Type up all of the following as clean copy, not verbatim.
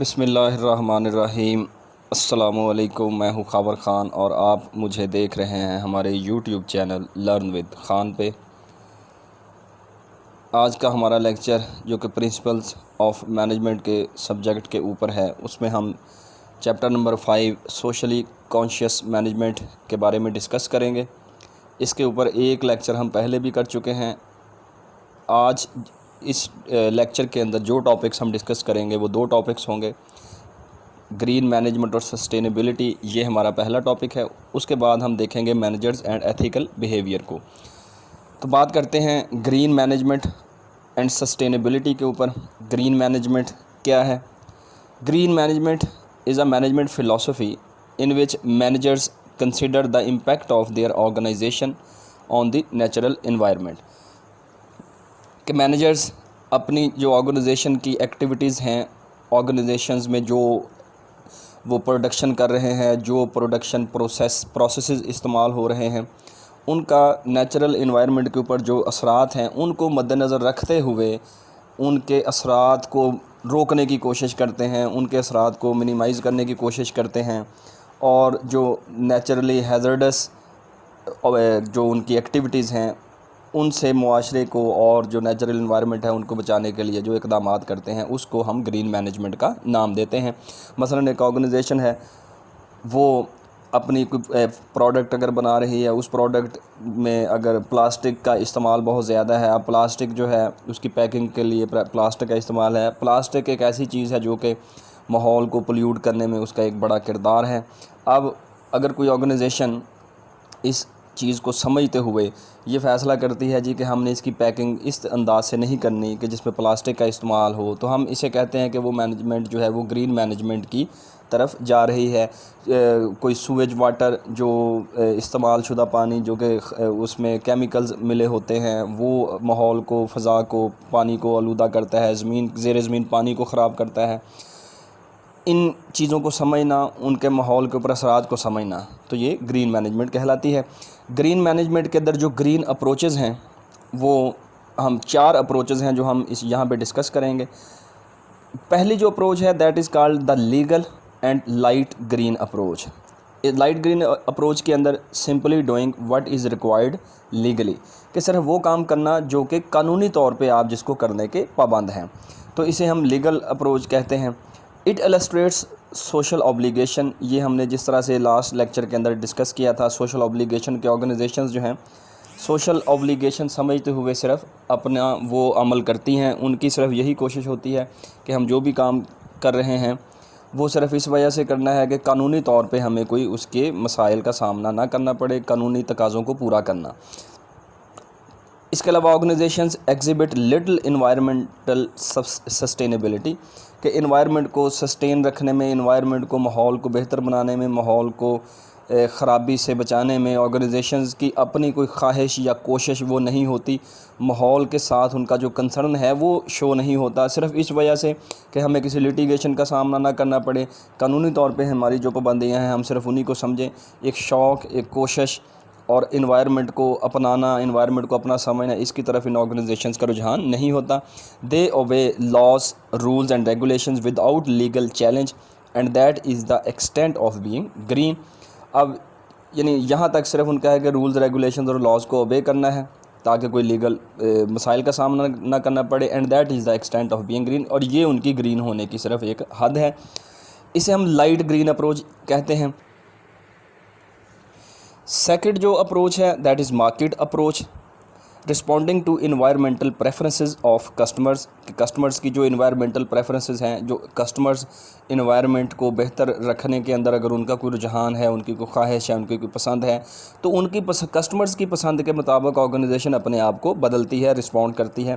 بسم اللہ الرحمن الرحیم۔ السلام علیکم، میں ہوں خاور خان اور آپ مجھے دیکھ رہے ہیں ہمارے YouTube channel learn with Khan پہ۔ آج کا ہمارا لیکچر جو کہ پرنسپلز آف مینجمنٹ کے سبجیکٹ کے اوپر ہے، اس میں ہم chapter number 5 socially conscious management کے بارے میں ڈسکس کریں گے۔ اس کے اوپر ایک لیکچر ہم پہلے بھی کر چکے ہیں۔ آج اس لیکچر کے اندر جو ٹاپکس ہم ڈسکس کریں گے وہ دو ٹاپکس ہوں گے، گرین مینجمنٹ اور سسٹینیبلٹی، یہ ہمارا پہلا ٹاپک ہے۔ اس کے بعد ہم دیکھیں گے مینیجرز اینڈ ایتھیکل بیہیویئر کو۔ تو بات کرتے ہیں گرین مینجمنٹ اینڈ سسٹینیبلٹی کے اوپر۔ گرین مینجمنٹ کیا ہے؟ Green management is a management philosophy in which managers consider the impact of their organization on the natural environment, کہ مینیجرز اپنی جو آرگنائزیشن کی ایکٹیویٹیز ہیں، آرگنائزیشنز میں جو وہ پروڈکشن کر رہے ہیں، جو پروڈکشن پروسیسز استعمال ہو رہے ہیں، ان کا نیچرل انوائرمنٹ کے اوپر جو اثرات ہیں ان کو مد نظر رکھتے ہوئے ان کے اثرات کو روکنے کی کوشش کرتے ہیں، ان کے اثرات کو منیمائز کرنے کی کوشش کرتے ہیں، اور جو نیچرلی ہیزرڈس جو ان کی ایکٹیویٹیز ہیں ان سے معاشرے کو اور جو نیچرل انوائرمنٹ ہے ان کو بچانے کے لیے جو اقدامات کرتے ہیں اس کو ہم گرین مینجمنٹ کا نام دیتے ہیں۔ مثلا ایک آرگنائزیشن ہے، وہ اپنی کوئی پروڈکٹ اگر بنا رہی ہے، اس پروڈکٹ میں اگر پلاسٹک کا استعمال بہت زیادہ ہے، اب پلاسٹک جو ہے اس کی پیکنگ کے لیے پلاسٹک کا استعمال ہے۔ پلاسٹک ایک ایسی چیز ہے جو کہ ماحول کو پولیوٹ کرنے میں اس کا ایک بڑا کردار ہے۔ اب اگر کوئی آرگنائزیشن اس چیز کو سمجھتے ہوئے یہ فیصلہ کرتی ہے کہ ہم نے اس کی پیکنگ اس انداز سے نہیں کرنی کہ جس میں پلاسٹک کا استعمال ہو، تو ہم اسے کہتے ہیں کہ وہ مینجمنٹ جو ہے وہ گرین مینجمنٹ کی طرف جا رہی ہے۔ کوئی سویج واٹر جو استعمال شدہ پانی جو کہ اس میں کیمیکلز ملے ہوتے ہیں، وہ ماحول کو، فضا کو، پانی کو آلودہ کرتا ہے، زیر زمین پانی کو خراب کرتا ہے۔ ان چیزوں کو سمجھنا، ان کے ماحول کے اوپر اثرات کو سمجھنا، تو یہ گرین مینجمنٹ کہلاتی ہے۔ گرین مینجمنٹ کے اندر جو گرین اپروچز ہیں وہ ہم 4 اپروچز ہیں جو ہم یہاں پہ ڈسکس کریں گے۔ پہلی جو اپروچ ہے that is called the legal and light green approach. Light green approach کے اندر simply doing what is required legally, کہ صرف وہ کام کرنا جو کہ قانونی طور پہ آپ جس کو کرنے کے پابند ہیں، تو اسے ہم لیگل اپروچ کہتے ہیں۔ اٹ السٹریٹس سوشل اوبلیگیشن، یہ ہم نے جس طرح سے لاسٹ لیکچر کے اندر ڈسکس کیا تھا، سوشل اوبلیگیشن کے آرگنائزیشنز جو ہیں سوشل اوبلیگیشن سمجھتے ہوئے صرف اپنا وہ عمل کرتی ہیں، ان کی صرف یہی کوشش ہوتی ہے کہ ہم جو بھی کام کر رہے ہیں وہ صرف اس وجہ سے کرنا ہے کہ قانونی طور پہ ہمیں کوئی اس کے مسائل کا سامنا نہ کرنا پڑے، قانونی تقاضوں کو پورا کرنا۔ اس کے علاوہ organizations exhibit little environmental sustainability, کہ انوائرمنٹ کو سسٹین رکھنے میں، انوائرمنٹ کو، ماحول کو بہتر بنانے میں، ماحول کو خرابی سے بچانے میں آرگنائزیشنز کی اپنی کوئی خواہش یا کوشش وہ نہیں ہوتی، ماحول کے ساتھ ان کا جو کنسرن ہے وہ شو نہیں ہوتا، صرف اس وجہ سے کہ ہمیں کسی لیٹیگیشن کا سامنا نہ کرنا پڑے، قانونی طور پہ ہماری جو پابندیاں ہیں ہم صرف انہی کو سمجھیں۔ ایک شوق، ایک کوشش اور انوائرمنٹ کو اپنانا، انوائرمنٹ کو اپنا سمجھنا، اس کی طرف ان آرگنائزیشنز کا رجحان نہیں ہوتا۔ They obey laws, rules and regulations without legal challenge and that is the extent of being green. اب یعنی یہاں تک صرف ان کا ہے کہ رولز، ریگولیشنز اور لاز کو اوبے کرنا ہے تاکہ کوئی لیگل مسائل کا سامنا نہ کرنا پڑے، and that is the extent of being green, اور یہ ان کی گرین ہونے کی صرف ایک حد ہے۔ اسے ہم لائٹ گرین اپروچ کہتے ہیں۔ سیکنڈ جو اپروچ ہے that is market approach, responding to environmental preferences of customers, کہ کسٹمرز کی جو انوائرمنٹل پریفرنسز ہیں، جو کسٹمرز انوائرمنٹ کو بہتر رکھنے کے اندر اگر ان کا کوئی رجحان ہے، ان کی کوئی خواہش ہے، ان کی کوئی پسند ہے، تو ان کی کسٹمرز کی پسند کے مطابق آرگنائزیشن اپنے آپ کو بدلتی ہے، رسپونڈ کرتی ہے۔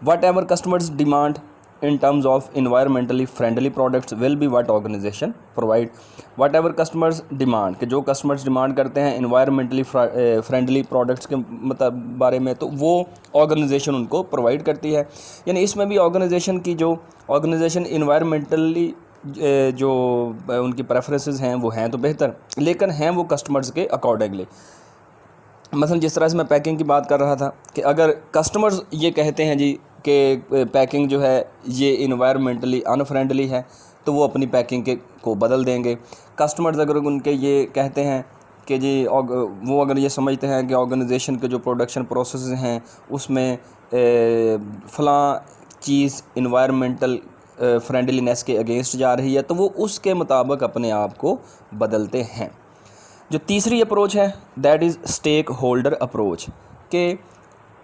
What ever customers demand in terms of environmentally friendly products will be what organization provide. whatever customers demand، کہ جو کسٹمرز ڈیمانڈ کرتے ہیں environmentally friendly products کے بارے میں، تو وہ آرگنائزیشن ان کو پرووائڈ کرتی ہے۔ یعنی اس میں بھی آرگنائزیشن کی جو آرگنائزیشن انوائرمنٹلی جو ان کی پریفرنسز ہیں وہ ہیں تو بہتر، لیکن ہیں وہ کسٹمرز کے اکارڈنگلی۔ مثلا جس طرح سے میں پیکنگ کی بات کر رہا تھا کہ اگر کسٹمرز یہ کہتے ہیں کہ پیکنگ جو ہے یہ انوائرمنٹلی ان فرینڈلی ہے، تو وہ اپنی پیکنگ کو بدل دیں گے. کسٹمرز اگر ان کے یہ کہتے ہیں کہ جی وہ اگر یہ سمجھتے ہیں کہ آرگنائزیشن کے جو پروڈکشن پروسیسز ہیں اس میں فلاں چیز انوائرمنٹل فرینڈلینس کے اگینسٹ جا رہی ہے تو وہ اس کے مطابق اپنے آپ کو بدلتے ہیں. جو تیسری اپروچ ہے that is stake holder approach, کہ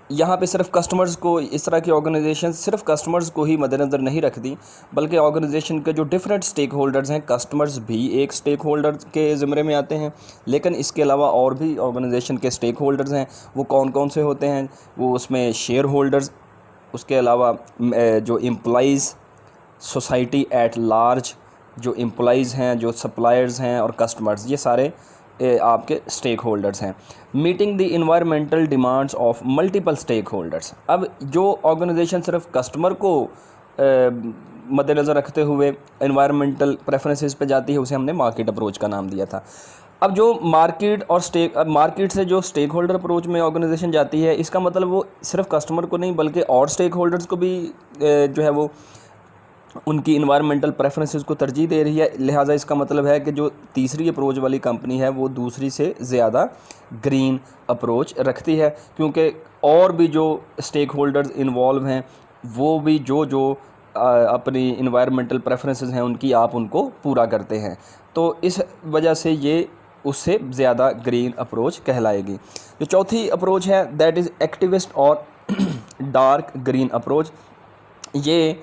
یہاں پہ صرف کسٹمرز کو، اس طرح کی آرگنائزیشن صرف کسٹمرز کو ہی مد نظر نہیں رکھتی بلکہ آرگنائزیشن کے جو ڈفرینٹ اسٹیک ہولڈرز ہیں، کسٹمرز بھی ایک اسٹیک ہولڈر کے زمرے میں آتے ہیں، لیکن اس کے علاوہ اور بھی آرگنائزیشن کے اسٹیک ہولڈرز ہیں. وہ کون کون سے ہوتے ہیں؟ وہ اس میں شیئر ہولڈرز، اس کے علاوہ جو امپلائیز، سوسائٹی ایٹ لارج، جو امپلائیز ہیں، جو سپلائرز ہیں اور کسٹمرز، یہ سارے آپ کے اسٹیک ہولڈرز ہیں. Meeting the environmental demands of multiple stake holders. اب جو آرگنائزیشن صرف کسٹمر کو مد نظر رکھتے ہوئے انوائرمنٹل پریفرنسز پہ جاتی ہے اسے ہم نے مارکیٹ اپروچ کا نام دیا تھا. اب جو مارکیٹ سے جو اسٹیک ہولڈر اپروچ میں آرگنائزیشن جاتی ہے، اس کا مطلب وہ صرف کسٹمر کو نہیں بلکہ اور اسٹیک ہولڈرز کو بھی جو ہے وہ ان کی انوائرمنٹل پریفرنسز کو ترجیح دے رہی ہے. لہٰذا اس کا مطلب ہے کہ جو تیسری اپروچ والی کمپنی ہے وہ دوسری سے زیادہ گرین اپروچ رکھتی ہے، کیونکہ اور بھی جو اسٹیک ہولڈرز انوالو ہیں وہ بھی جو اپنی انوائرمنٹل پریفرنسز ہیں ان کو پورا کرتے ہیں. تو اس وجہ سے یہ اس سے زیادہ گرین اپروچ کہلائے گی. جو چوتھی اپروچ ہے دیٹ از ایکٹیوسٹ اور ڈارک گرین اپروچ. یہ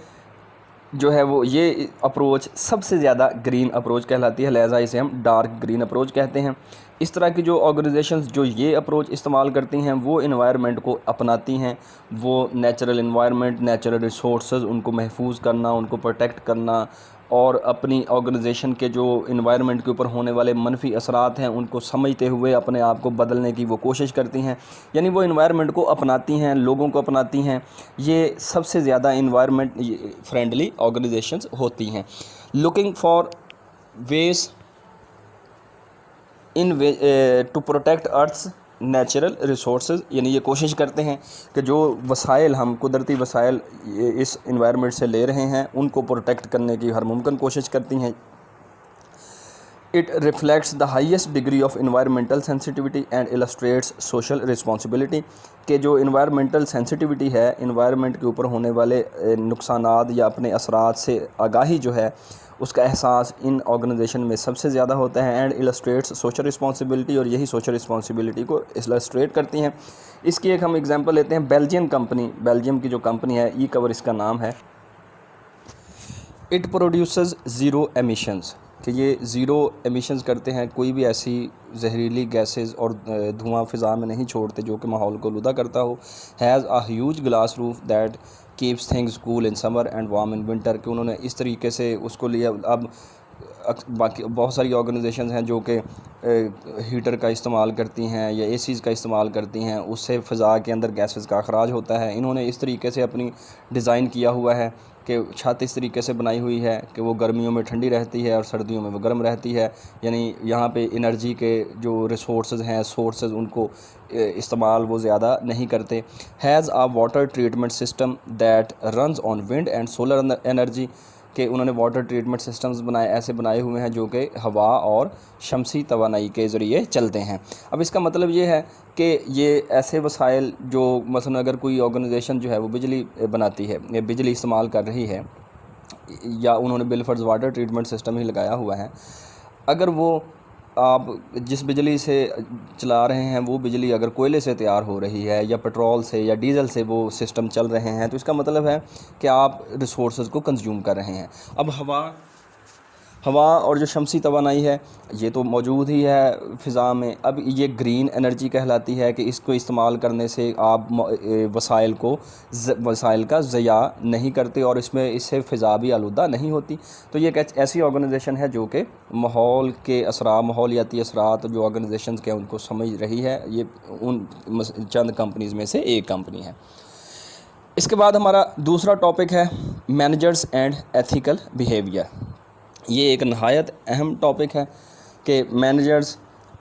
جو ہے وہ یہ اپروچ سب سے زیادہ گرین اپروچ کہلاتی ہے، لہٰذا اسے ہم ڈارک گرین اپروچ کہتے ہیں. اس طرح کی جو آرگنائزیشنز جو یہ اپروچ استعمال کرتی ہیں وہ انوائرمنٹ کو اپناتی ہیں، وہ نیچرل انوائرمنٹ، نیچرل ریسورسز ان کو محفوظ کرنا، ان کو پروٹیکٹ کرنا اور اپنی آرگنائزیشن کے جو انوائرمنٹ کے اوپر ہونے والے منفی اثرات ہیں ان کو سمجھتے ہوئے اپنے آپ کو بدلنے کی وہ کوشش کرتی ہیں. یعنی وہ انوائرمنٹ کو اپناتی ہیں، لوگوں کو اپناتی ہیں. یہ سب سے زیادہ انوائرمنٹ فرینڈلی آرگنائزیشنز ہوتی ہیں. Looking for ways to protect earth's natural resources, یعنی یہ کوشش کرتے ہیں کہ جو وسائل ہم قدرتی وسائل اس انوائرمنٹ سے لے رہے ہیں ان کو پروٹیکٹ کرنے کی ہر ممکن کوشش کرتی ہیں. It reflects the highest degree of environmental sensitivity and illustrates social responsibility. کہ جو انوائرمنٹل سینسٹیوٹی ہے، انوائرمنٹ کے اوپر ہونے والے نقصانات یا اپنے اثرات سے آگاہی جو ہے اس کا احساس ان آرگنائزیشن میں سب سے زیادہ ہوتا ہے. اینڈ illustrates social responsibility، اور یہی سوشل رسپانسبلٹی کو illustrate کرتی ہیں. اس کی ایک ہم اگزامپل لیتے ہیں. بیلجیم کی جو کمپنی ہے، ای کور اس کا نام ہے. It produces zero emissions، کہ یہ زیرو ایمیشنز کرتے ہیں، کوئی بھی ایسی زہریلی گیسز اور دھواں فضا میں نہیں چھوڑتے جو کہ ماحول کو آلودہ کرتا ہو. Has a huge glass roof that keeps things cool in summer and warm in winter, کہ انہوں نے اس طریقے سے اس کو لیا. اب باقی بہت ساری آرگنائزیشنز ہیں جو کہ ہیٹر کا استعمال کرتی ہیں یا اے سیز کا استعمال کرتی ہیں، اس سے فضا کے اندر گیسز کا اخراج ہوتا ہے. انہوں نے اس طریقے سے اپنی ڈیزائن کیا ہوا ہے کہ چھت اس طریقے سے بنائی ہوئی ہے کہ وہ گرمیوں میں ٹھنڈی رہتی ہے اور سردیوں میں وہ گرم رہتی ہے. یعنی یہاں پہ انرجی کے جو ریسورسز ہیں، سورسز، ان کو استعمال وہ زیادہ نہیں کرتے. Has a water treatment system that runs on wind and solar energy, کہ انہوں نے واٹر ٹریٹمنٹ سسٹمز ایسے بنائے ہوئے ہیں جو کہ ہوا اور شمسی توانائی کے ذریعے چلتے ہیں. اب اس کا مطلب یہ ہے کہ یہ ایسے وسائل جو مثلا اگر کوئی آرگنائزیشن جو ہے وہ بجلی بناتی ہے یا بجلی استعمال کر رہی ہے یا انہوں نے بالفرض واٹر ٹریٹمنٹ سسٹم ہی لگایا ہوا ہے، اگر وہ آپ جس بجلی سے چلا رہے ہیں وہ بجلی اگر کوئلے سے تیار ہو رہی ہے یا پیٹرول سے یا ڈیزل سے وہ سسٹم چل رہے ہیں تو اس کا مطلب ہے کہ آپ ریسورسز کو کنزیوم کر رہے ہیں. اب ہوا اور جو شمسی توانائی ہے یہ تو موجود ہی ہے فضا میں. اب یہ گرین انرجی کہلاتی ہے کہ اس کو استعمال کرنے سے آپ وسائل کا ضیاع نہیں کرتے اور اس سے فضا بھی آلودہ نہیں ہوتی. تو یہ ایک ایسی آرگنائزیشن ہے جو کہ ماحول کے اثرات، ماحولیاتی اثرات جو آرگنائزیشنز کے ہیں ان کو سمجھ رہی ہے. یہ ان چند کمپنیز میں سے ایک کمپنی ہے. اس کے بعد ہمارا دوسرا ٹاپک ہے مینیجرز اینڈ ایتھیکل بیہیویئر. یہ ایک نہایت اہم ٹاپک ہے کہ مینیجرز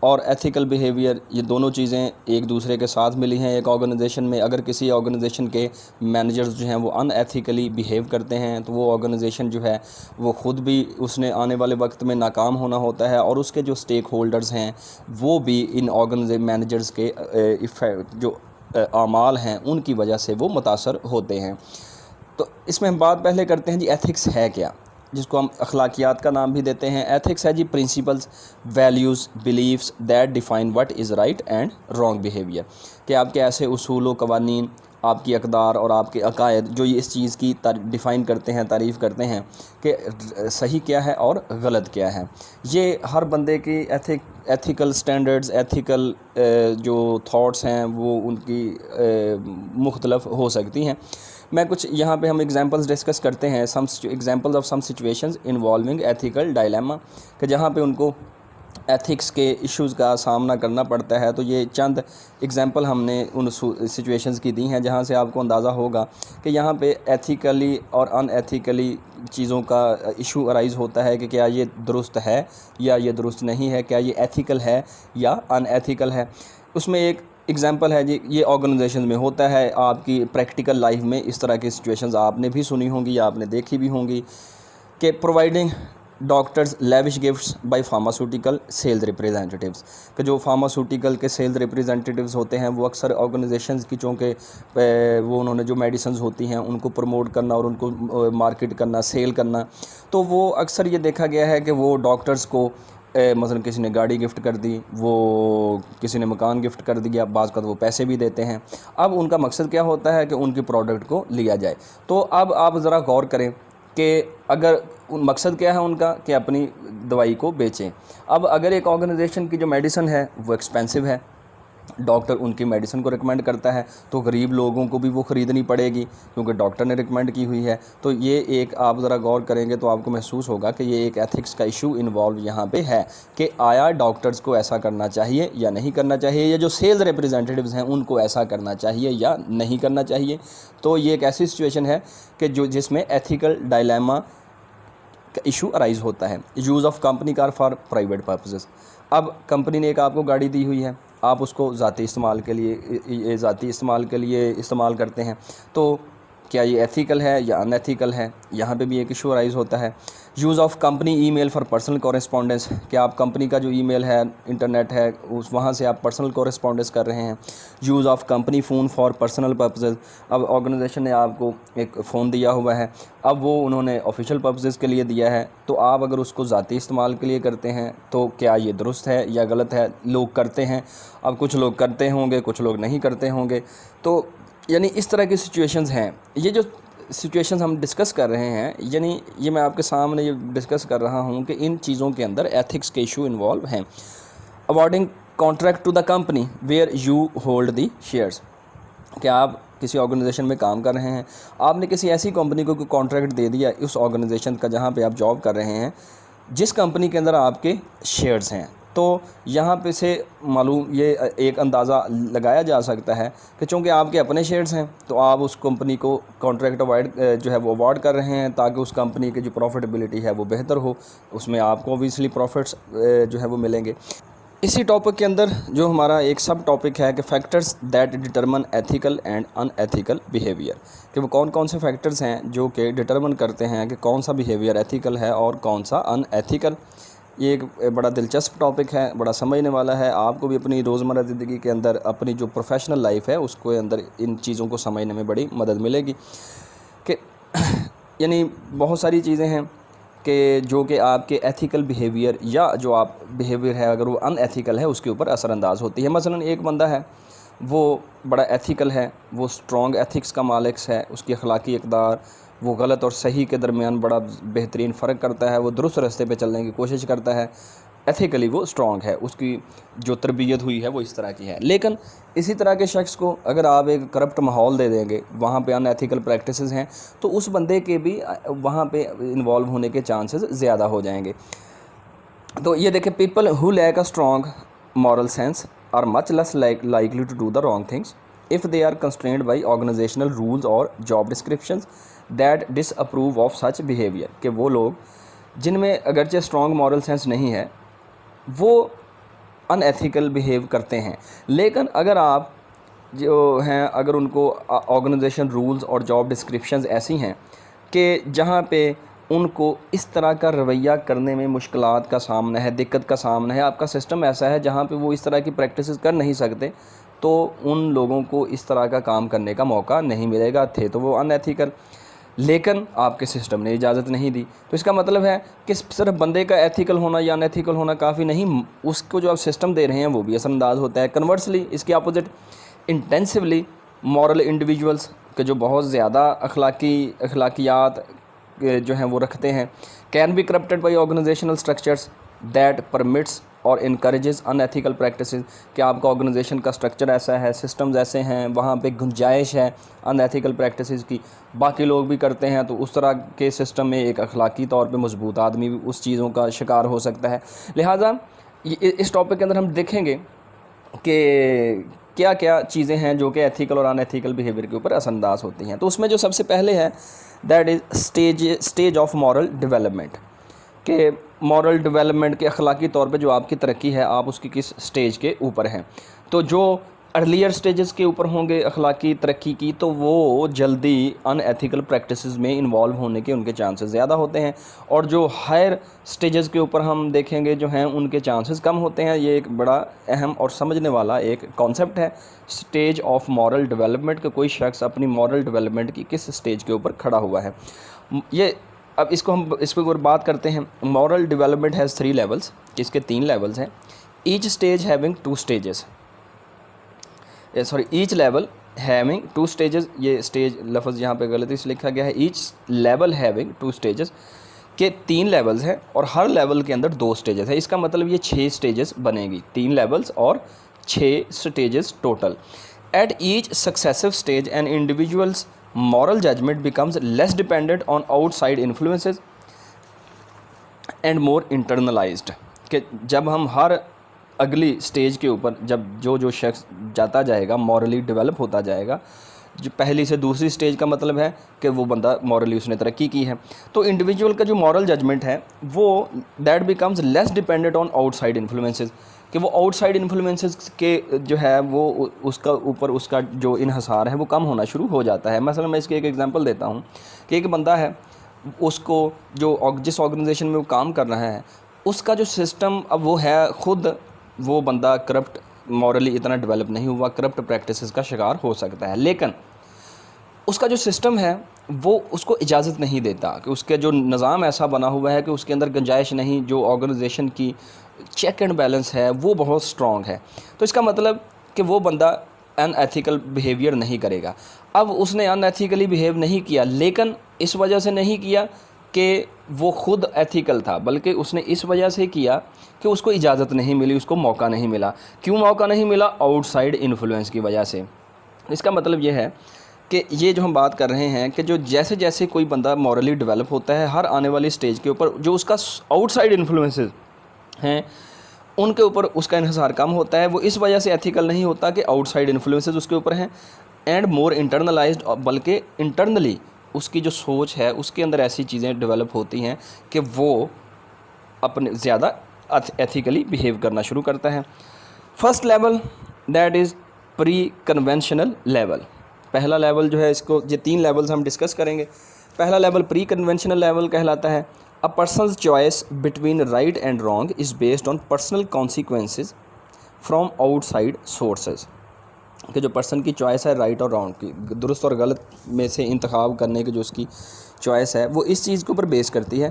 اور ایتھیکل بیہیویئر، یہ دونوں چیزیں ایک دوسرے کے ساتھ ملی ہیں ایک آرگنائزیشن میں۔ اگر کسی آرگنائزیشن کے مینیجرز جو ہیں وہ ان ایتھیکلی بیہیو کرتے ہیں تو وہ آرگنائزیشن جو ہے وہ خود بھی اس نے آنے والے وقت میں ناکام ہونا ہوتا ہے، اور اس کے جو سٹیک ہولڈرز ہیں وہ بھی ان مینیجرز کے جو اعمال ہیں ان کی وجہ سے وہ متاثر ہوتے ہیں۔ تو اس میں ہم بات پہلے کرتے ہیں جی ایتھکس ہے کیا، جس کو ہم اخلاقیات کا نام بھی دیتے ہیں۔ ایتھکس ہے جی principles, values, beliefs that define what is right and wrong behaviour, کہ آپ کے ایسے اصول و قوانین، آپ کی اقدار اور آپ کے عقائد جو یہ اس چیز کی ڈیفائن کرتے ہیں، تعریف کرتے ہیں کہ صحیح کیا ہے اور غلط کیا ہے۔ یہ ہر بندے کی ایتھیکل سٹینڈرڈز، ایتھیکل جو تھاٹس ہیں وہ ان کی مختلف ہو سکتی ہیں۔ میں کچھ یہاں پہ ہم ایگزامپلز ڈسکس کرتے ہیں، examples of some situations involving ethical dilemma, کہ جہاں پہ ان کو ایتھکس کے ایشوز کا سامنا کرنا پڑتا ہے۔ تو یہ چند ایگزامپل ہم نے ان سچویشنز کی دی ہیں جہاں سے آپ کو اندازہ ہوگا کہ یہاں پہ ایتھیکلی اور ان ایتھیکلی چیزوں کا ایشو ارائز ہوتا ہے کہ کیا یہ درست ہے یا یہ درست نہیں ہے، کیا یہ ایتھیکل ہے یا ان ایتھیکل ہے۔ اس میں ایک ایگزامپل ہے جی، یہ آرگنائزیشن میں ہوتا ہے، آپ کی پریکٹیکل لائف میں اس طرح کی سچویشنز آپ نے بھی سنی ہوں گی یا آپ نے دیکھی بھی ہوں گی، کہ providing doctors lavish gifts by pharmaceutical sales representatives, کہ جو فارماسیوٹیکل کے سیلز ریپریزنٹیٹیوز ہوتے ہیں وہ اکثر آرگنائزیشنز کی، چونکہ وہ انہوں نے جو میڈیسنز ہوتی ہیں ان کو پروموٹ کرنا اور ان کو مارکیٹ کرنا، سیل کرنا، تو وہ اکثر یہ دیکھا گیا ہے کہ وہ ڈاکٹرز کو مثلا کسی نے گاڑی گفٹ کر دی، وہ کسی نے مکان گفٹ کر دیا، بعض کا وہ پیسے بھی دیتے ہیں۔ اب ان کا مقصد کیا ہوتا ہے کہ ان کی پروڈکٹ کو لیا جائے۔ تو اب آپ ذرا غور کریں کہ اگر مقصد کیا ہے ان کا کہ اپنی دوائی کو بیچیں۔ اب اگر ایک آرگنائزیشن کی جو میڈیسن ہے وہ ایکسپینسو ہے، ڈاکٹر ان کی میڈیسن کو ریکمینڈ کرتا ہے تو غریب لوگوں کو بھی وہ خریدنی پڑے گی کیونکہ ڈاکٹر نے ریکمینڈ کی ہوئی ہے۔ تو یہ ایک آپ ذرا غور کریں گے تو آپ کو محسوس ہوگا کہ یہ ایک ایتھکس کا ایشو انوالو یہاں پہ ہے کہ آیا ڈاکٹرز کو ایسا کرنا چاہیے یا نہیں کرنا چاہیے، یا جو سیلز ریپریزنٹیٹیوز ہیں ان کو ایسا کرنا چاہیے یا نہیں کرنا چاہیے۔ تو یہ ایک ایسی سچویشن ہے کہ جس میں ایتھیکل ڈائلیما کا ایشو ارائز ہوتا ہے۔ Use of company car for private purposes, اب کمپنی نے ایک آپ کو گاڑی دی ہوئی ہے، آپ اس کو ذاتی استعمال کے لیے استعمال کرتے ہیں، تو کیا یہ ایتھیکل ہے یا ان ایتھیکل ہے، یہاں پہ بھی ایک ایشو ارائز ہوتا ہے۔ Use of company email for personal correspondence, کہ آپ کمپنی کا جو ای میل ہے، انٹرنیٹ ہے، وہاں سے آپ پرسنل کورسپونڈنس کر رہے ہیں۔ Use of company phone for personal purposes, اب آرگنائزیشن نے آپ کو ایک فون دیا ہوا ہے، اب وہ انہوں نے آفیشیل پرپزز کے لیے دیا ہے، تو آپ اگر اس کو ذاتی استعمال کے لیے کرتے ہیں تو کیا یہ درست ہے یا غلط ہے؟ لوگ کرتے ہیں، اب کچھ لوگ کرتے ہوں گے، کچھ لوگ نہیں کرتے ہوں گے۔ تو یعنی اس طرح کی سچویشنز ہیں۔ یہ جو سچویشنز ہم ڈسکس کر رہے ہیں، یعنی یہ میں آپ کے سامنے یہ ڈسکس کر رہا ہوں کہ ان چیزوں کے اندر ایتھکس کے ایشو انوالو ہیں۔ Awarding contract to the company where you hold the shares, کہ آپ کسی آرگنائزیشن میں کام کر رہے ہیں، آپ نے کسی ایسی کمپنی کو کوئی کانٹریکٹ دے دیا اس آرگنائزیشن کا جہاں پہ آپ جاب کر رہے ہیں، جس کمپنی کے اندر آپ کے شیئرز ہیں، تو یہاں پہ سے معلوم یہ ایک اندازہ لگایا جا سکتا ہے کہ چونکہ آپ کے اپنے شیئرز ہیں تو آپ اس کمپنی کو کانٹریکٹ جو ہے وہ اوارڈ کر رہے ہیں تاکہ اس کمپنی کی جو پروفیٹیبلٹی ہے وہ بہتر ہو، اس میں آپ کو اوبویسلی پروفٹس جو ہے وہ ملیں گے۔ اسی ٹاپک کے اندر جو ہمارا ایک سب ٹاپک ہے کہ factors that determine ethical and in ethical behaviour, کہ وہ کون کون سے فیکٹرز ہیں جو کہ ڈٹرمن کرتے ہیں کہ کون سا بیہیویئر ایتھیکل ہے اور کون سا ان ایتھیکل۔ یہ ایک بڑا دلچسپ ٹاپک ہے، بڑا سمجھنے والا ہے، آپ کو بھی اپنی روزمرہ زندگی کے اندر اپنی جو پروفیشنل لائف ہے اس کے اندر ان چیزوں کو سمجھنے میں بڑی مدد ملے گی۔ کہ یعنی بہت ساری چیزیں ہیں کہ جو کہ آپ کے ایتھیکل بیہیویئر یا جو آپ بیہیویئر ہے اگر وہ ان ایتھیکل ہے اس کے اوپر اثر انداز ہوتی ہے۔ مثلا ایک بندہ ہے وہ بڑا ایتھیکل ہے، وہ سٹرونگ ایتھکس کا مالک ہے، اس کی اخلاقی اقدار وہ غلط اور صحیح کے درمیان بڑا بہترین فرق کرتا ہے، وہ درست راستے پہ چلنے کی کوشش کرتا ہے، ایتھیکلی وہ سٹرونگ ہے، اس کی جو تربیت ہوئی ہے وہ اس طرح کی ہے۔ لیکن اسی طرح کے شخص کو اگر آپ ایک کرپٹ ماحول دے دیں گے، وہاں پہ ان ایتھیکل پریکٹسز ہیں، تو اس بندے کے بھی وہاں پہ انوالو ہونے کے چانسز زیادہ ہو جائیں گے۔ تو یہ دیکھیں، people who lack a strong moral sense are much less likely to do the wrong things if they are constrained by organizational rules or job descriptions that disapprove of such behavior، کہ وہ لوگ جن میں اگرچہ strong moral sense نہیں ہے وہ ان ethical behave کرتے ہیں. لیکن اگر آپ جو ہیں اگر ان کو آرگنائزیشن رولز اور جاب ڈسکرپشنز ایسی ہیں کہ جہاں پہ ان کو اس طرح کا رویہ کرنے میں مشکلات کا سامنا ہے, دقت کا سامنا ہے, آپ کا سسٹم ایسا ہے جہاں پہ وہ اس طرح کی پریکٹسز کر نہیں سکتے, تو ان لوگوں کو اس طرح کا کام کرنے کا موقع نہیں ملے گا. تھے تو وہ ان ایتھیکل, لیکن آپ کے سسٹم نے اجازت نہیں دی. تو اس کا مطلب ہے کہ صرف بندے کا ایتھیکل ہونا یا ان ایتھیکل ہونا کافی نہیں, اس کو جو آپ سسٹم دے رہے ہیں وہ بھی اثر انداز ہوتا ہے. کنورسلی اس کے اپوزٹ انٹینسولی مورل انڈیویجولس کہ جو بہت زیادہ اخلاقیات جو ہیں وہ رکھتے ہیں, can be corrupted by organizational structures that permits or encourages unethical practices, کہ آپ کا آرگنائزیشن کا اسٹرکچر ایسا ہے, سسٹمز ایسے ہیں, وہاں پہ گنجائش ہے ان ایتھیکل پریکٹسز کی, باقی لوگ بھی کرتے ہیں, تو اس طرح کے سسٹم میں ایک اخلاقی طور پہ مضبوط آدمی بھی اس چیزوں کا شکار ہو سکتا ہے. لہٰذا اس ٹاپک کے اندر ہم دیکھیں گے کہ کیا کیا چیزیں ہیں جو کہ ایتھیکل اور ان ایتھیکل بیہیویئر کے اوپر اثر انداز ہوتی ہیں. تو اس میں جو سب سے پہلے ہے that is stage of moral development, کہ مورل ڈیولپمنٹ کے اخلاقی طور پہ جو آپ کی ترقی ہے آپ اس کی کس سٹیج کے اوپر ہیں. تو جو ارلیئر سٹیجز کے اوپر ہوں گے اخلاقی ترقی کی, تو وہ جلدی ان ایتھیکل پریکٹسز میں انوالو ہونے کے ان کے چانسز زیادہ ہوتے ہیں, اور جو ہائر سٹیجز کے اوپر ہم دیکھیں گے جو ہیں ان کے چانسز کم ہوتے ہیں. یہ ایک بڑا اہم اور سمجھنے والا ایک کانسیپٹ ہے, سٹیج آف مورل ڈیولپمنٹ, کہ کوئی شخص اپنی مورل ڈیولپمنٹ کی کس سٹیج کے اوپر کھڑا ہوا ہے. یہ اب اس پہ اگر بات کرتے ہیں, مورل ڈیولپمنٹ ہیز 3 لیولز, جس کے 3 لیولز ہیں. Each stage having 2 stages, each level having 2 stages, یہ اسٹیج لفظ یہاں پہ غلطی سے لکھا گیا ہے. ایچ لیول ہیونگ 2 اسٹیجز, کے 3 لیولز ہیں اور ہر لیول کے اندر 2 اسٹیجز ہیں. اس کا مطلب یہ 6 اسٹیجز بنے گی, 3 لیولز اور 6 stages total. At each successive stage an individuals moral judgment becomes less dependent on outside influences and more internalized, کہ جب ہم ہر اگلی سٹیج کے اوپر جب جو شخص جاتا جائے گا مورلی ڈیولپ ہوتا جائے گا, جو پہلی سے دوسری سٹیج کا مطلب ہے کہ وہ بندہ مورلی اس نے ترقی کی ہے, تو انڈیویجول کا جو مورل ججمنٹ ہے وہ that becomes less dependent on outside influences, کہ وہ آؤٹ سائڈ انفلوئنسز کے جو ہے وہ اس کا اوپر اس کا جو انحصار ہے وہ کم ہونا شروع ہو جاتا ہے. مثلا میں اس کی ایک ایگزامپل دیتا ہوں کہ ایک بندہ ہے, اس کو جو جس آرگنائزیشن میں وہ کام کر رہا ہے اس کا جو سسٹم اب وہ ہے, خود وہ بندہ کرپٹ مورلی اتنا ڈیولپ نہیں ہوا, کرپٹ پریکٹسز کا شکار ہو سکتا ہے, لیکن اس کا جو سسٹم ہے وہ اس کو اجازت نہیں دیتا, کہ اس کے جو نظام ایسا بنا ہوا ہے کہ اس کے اندر گنجائش نہیں, جو آرگنائزیشن کی چیک اینڈ بیلنس ہے وہ بہت سٹرونگ ہے. تو اس کا مطلب کہ وہ بندہ ان ایتھیکل بیہیویئر نہیں کرے گا. اب اس نے ان ایتھیکلی بیہیو نہیں کیا, لیکن اس وجہ سے نہیں کیا کہ وہ خود ایتھیکل تھا, بلکہ اس نے اس وجہ سے کیا کہ اس کو اجازت نہیں ملی, اس کو موقع نہیں ملا. کیوں موقع نہیں ملا؟ آؤٹ سائڈ انفلوئنس کی وجہ سے. اس کا مطلب یہ ہے کہ یہ جو ہم بات کر رہے ہیں کہ جو جیسے جیسے کوئی بندہ مورلی ڈیولپ ہوتا ہے, ہر آنے والی سٹیج کے اوپر جو اس کا آؤٹ سائڈ انفلوئنسز ہیں ان کے اوپر اس کا انحصار کم ہوتا ہے. وہ اس وجہ سے ایتھیکل نہیں ہوتا کہ آؤٹ سائڈ انفلوئنسز اس کے اوپر ہیں, اینڈ مور انٹرنلائزڈ, بلکہ انٹرنلی اس کی جو سوچ ہے اس کے اندر ایسی چیزیں ڈیولپ ہوتی ہیں کہ وہ اپنے زیادہ ایتھیکلی بیہیو کرنا شروع کرتا ہے. First level that is preconventional level. پہلا لیول جو ہے, اس کو یہ 3 لیولز ہم ڈسکس کریں گے. پہلا لیول پری کنونشنل لیول کہلاتا ہے. A person's choice between right and wrong is based on personal consequences from outside sources, کہ جو پرسن کی چوائس ہے رائٹ اور رانگ کی, درست اور غلط میں سے انتخاب کرنے کی جو اس کی چوائس ہے وہ اس چیز کے اوپر بیس کرتی ہے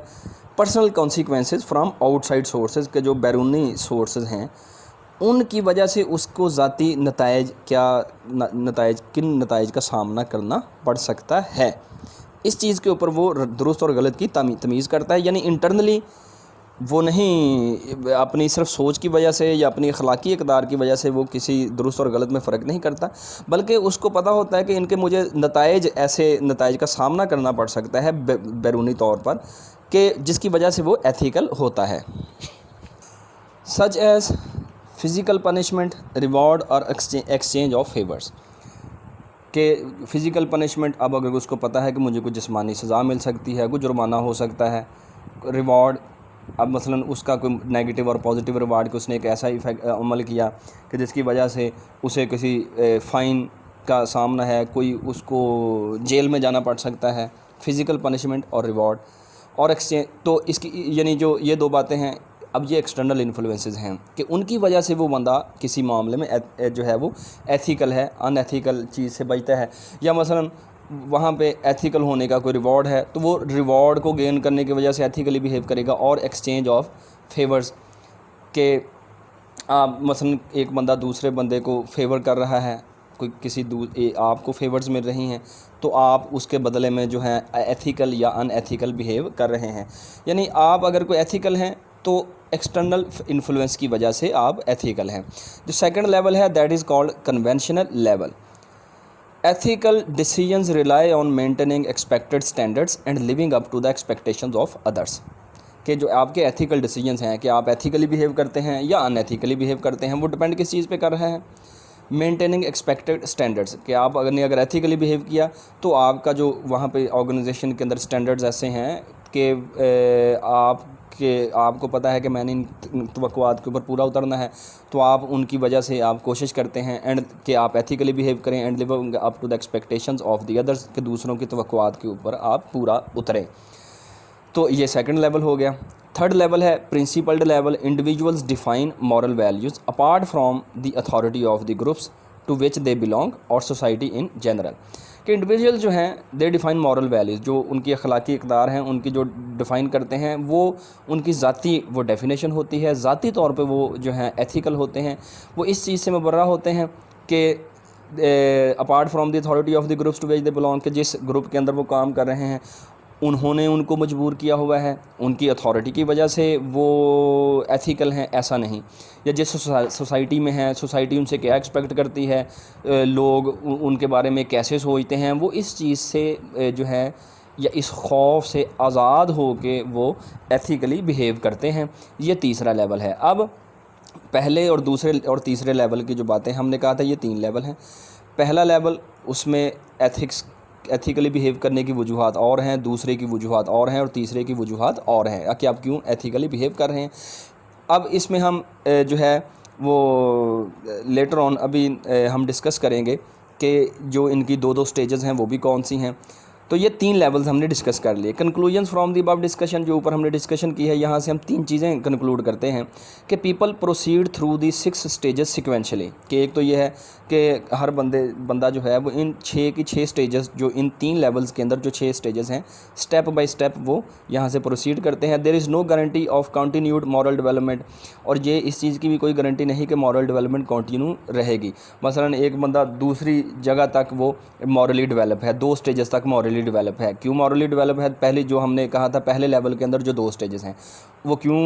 personal consequences from out side sources, کے جو بیرونی سورسز ہیں ان کی وجہ سے اس کو ذاتی نتائج کن نتائج کا سامنا کرنا پڑ سکتا ہے. اس چیز کے اوپر وہ درست اور غلط کی تمیز کرتا ہے. یعنی انٹرنلی وہ نہیں اپنی صرف سوچ کی وجہ سے یا اپنی اخلاقی اقدار کی وجہ سے وہ کسی درست اور غلط میں فرق نہیں کرتا, بلکہ اس کو پتہ ہوتا ہے کہ ان کے مجھے ایسے نتائج کا سامنا کرنا پڑ سکتا ہے بیرونی طور پر, کہ جس کی وجہ سے وہ ایتھیکل ہوتا ہے. Such as physical punishment, reward اور ایکسچینج آف فیورز, کہ فزیکل پنشمنٹ, اب اگر اس کو پتہ ہے کہ مجھے کوئی جسمانی سزا مل سکتی ہے, کوئی جرمانہ ہو سکتا ہے, ریوارڈ اب مثلا اس کا کوئی نیگیٹو اور پازیٹیو ریوارڈ کہ اس نے ایک ایسا عمل کیا کہ جس کی وجہ سے اسے کسی فائن کا سامنا ہے، کوئی اس کو جیل میں جانا پڑ سکتا ہے، فزیکل پنشمنٹ اور ریوارڈ اور ایکسچینج. تو اس کی یعنی جو یہ دو باتیں ہیں، اب یہ ایکسٹرنل انفلوئنسز ہیں کہ ان کی وجہ سے وہ بندہ کسی معاملے میں جو ہے وہ ایتھیکل ہے، ان ایتھیکل چیز سے بچتا ہے، یا مثلا وہاں پہ ایتھیکل ہونے کا کوئی ریوارڈ ہے تو وہ ریوارڈ کو گین کرنے کی وجہ سے ایتھیکلی بیہیو کرے گا. اور ایکسچینج آف فیورز کہ آپ مثلا ایک بندہ دوسرے بندے کو فیور کر رہا ہے، کوئی آپ کو فیورز مل رہی ہیں تو آپ اس کے بدلے میں جو ہے ایتھیکل یا ان ایتھیکل بیہیو کر رہے ہیں. یعنی آپ اگر کوئی ایتھیکل ہیں تو ایکسٹرنل انفلوئنس کی وجہ سے آپ ایتھیکل ہیں. جو سیکنڈ لیول ہے that is called conventional level. Ethical decisions rely on maintaining expected standards and living up to the expectations of others. کہ جو آپ کے ایتھیکل ڈیسیجنز ہیں کہ آپ ایتھیکلی بیہیو کرتے ہیں یا ان ایتھیکلی بیہیو کرتے ہیں، وہ ڈپینڈ کس چیز پہ کر رہے ہیں؟ Maintaining expected standards. کہ آپ اگر ایتھیکلی بیہیو کیا تو آپ کا جو وہاں پہ آرگنائزیشن کے اندر اسٹینڈرڈز ایسے ہیں کہ آپ کو پتہ ہے کہ میں نے ان توقعات کے اوپر پورا اترنا ہے، تو آپ ان کی وجہ سے آپ کوشش کرتے ہیں اینڈ کہ آپ ایتھیکلی بیہیو کریں and living up to the expectations of the others, کہ دوسروں کی توقعات کے اوپر آپ پورا اتریں. تو یہ سیکنڈ لیول ہو گیا. تھرڈ لیول ہے principled level. Individuals define moral values apart from the authority of the groups to which they belong اور سوسائٹی ان جنرل. کہ انڈیویجول جو ہیں دے ڈیفائن مورل ویلیوز، جو ان کی اخلاقی اقدار ہیں ان کی جو ڈیفائن کرتے ہیں وہ ان کی ذاتی وہ ڈیفینیشن ہوتی ہے، ذاتی طور پہ وہ جو ہیں ایتھیکل ہوتے ہیں، وہ اس چیز سے مبرہ ہوتے ہیں کہ apart from the authority of the groups to which they belong, کہ جس گروپ کے اندر وہ کام کر رہے ہیں انہوں نے ان کو مجبور کیا ہوا ہے، ان کی اتھارٹی کی وجہ سے وہ ایتھیکل ہیں، ایسا نہیں. یا جس سوسائٹی میں ہیں، سوسائٹی ان سے کیا ایکسپیکٹ کرتی ہے، لوگ ان کے بارے میں کیسے سوچتے ہیں، وہ اس چیز سے جو ہے یا اس خوف سے آزاد ہو کے وہ ایتھیکلی بیہیو کرتے ہیں. یہ تیسرا لیول ہے. اب پہلے اور دوسرے اور تیسرے لیول کی جو باتیں ہم نے کہا تھا یہ 3 لیول ہیں. پہلا لیول اس میں ایتھیکلی بیہیو کرنے کی وجوہات اور ہیں، دوسرے کی وجوہات اور ہیں، اور تیسرے کی وجوہات اور ہیں کہ آپ کیوں ایتھیکلی بیہیو کر رہے ہیں. اب اس میں ہم جو ہے وہ لیٹر آن ابھی ہم ڈسکس کریں گے کہ جو ان کی 2 سٹیجز ہیں وہ بھی کون سی ہیں. تو یہ 3 لیولز ہم نے ڈسکس کر لیے. Conclusions from the above discussion, جو اوپر ہم نے ڈسکشن کی ہے، یہاں سے ہم 3 چیزیں کنکلوڈ کرتے ہیں کہ people proceed through the 6 stages sequentially. کہ ایک تو یہ ہے کہ ہر بندہ جو ہے وہ ان 6 کی 6 سٹیجز، جو ان 3 لیولز کے اندر جو 6 سٹیجز ہیں، سٹیپ بائی سٹیپ وہ یہاں سے پروسیڈ کرتے ہیں. There is no guarantee of continued moral development. اور یہ اس چیز کی بھی کوئی گارنٹی نہیں کہ مورل ڈیولپمنٹ کنٹینیو رہے گی. مثلا ایک بندہ دوسری جگہ تک وہ مورلی ڈیولپ ہے، 2 سٹیجز تک مورلی ڈیولپ ہے. کیوں مورلی ڈیولپ ہے؟ پہلی جو ہم نے کہا تھا پہلے لیول کے اندر جو 2 سٹیجز ہیں وہ کیوں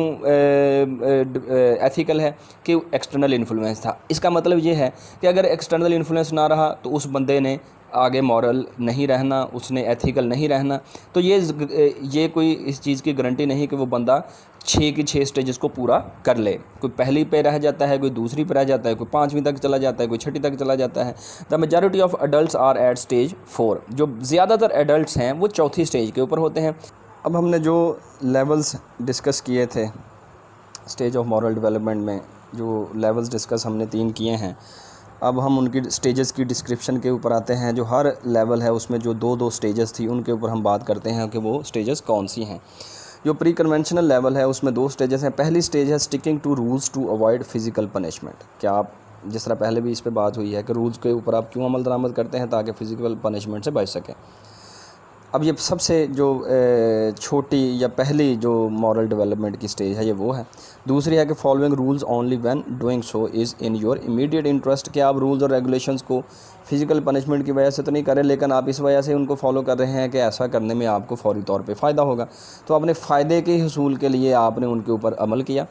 ایتھیکل ہے؟ کہ ایکسٹرنل انفلوئنس تھا. اس کا مطلب یہ ہے کہ اگر ایکسٹرنل انفلوئنس نہ رہا تو اس بندے نے آگے مورل نہیں رہنا، اس نے ایتھیکل نہیں رہنا. تو یہ کوئی اس چیز کی گارنٹی نہیں کہ وہ بندہ 6 کی 6 سٹیجز کو پورا کر لے. کوئی پہلی پہ رہ جاتا ہے، کوئی دوسری پہ رہ جاتا ہے، کوئی 5ویں تک چلا جاتا ہے، کوئی 6ٹھی تک چلا جاتا ہے. The majority of adults are at stage 4. جو زیادہ تر ایڈلٹس ہیں وہ 4تھی سٹیج کے اوپر ہوتے ہیں. اب ہم نے جو لیولز ڈسکس کیے تھے سٹیج آف مورل ڈیولپمنٹ میں، جو لیولز ڈسکس ہم نے 3 کیے ہیں، اب ہم ان کی سٹیجز کی ڈسکرپشن کے اوپر آتے ہیں. جو ہر لیول ہے اس میں جو 2 سٹیجز تھی ان کے اوپر ہم بات کرتے ہیں کہ وہ سٹیجز کون سی ہیں. جو پری کنونشنل لیول ہے اس میں 2 سٹیجز ہیں. پہلی سٹیج ہے sticking to rules to avoid physical punishment. کیا آپ جس طرح پہلے بھی اس پہ بات ہوئی ہے کہ رولز کے اوپر آپ کیوں عمل درآمد کرتے ہیں؟ تاکہ فزیکل پنشمنٹ سے بچ سکیں. اب یہ سب سے جو چھوٹی یا پہلی جو مورل ڈیولپمنٹ کی سٹیج ہے یہ وہ ہے. دوسری ہے کہ following rules only when doing so is in your immediate interest. کہ آپ رولز اور ریگولیشنز کو فزیکل پنشمنٹ کی وجہ سے تو نہیں کر رہے، لیکن آپ اس وجہ سے ان کو فالو کر رہے ہیں کہ ایسا کرنے میں آپ کو فوری طور پہ فائدہ ہوگا. تو اپنے فائدے کے حصول کے لیے آپ نے ان کے اوپر عمل کیا.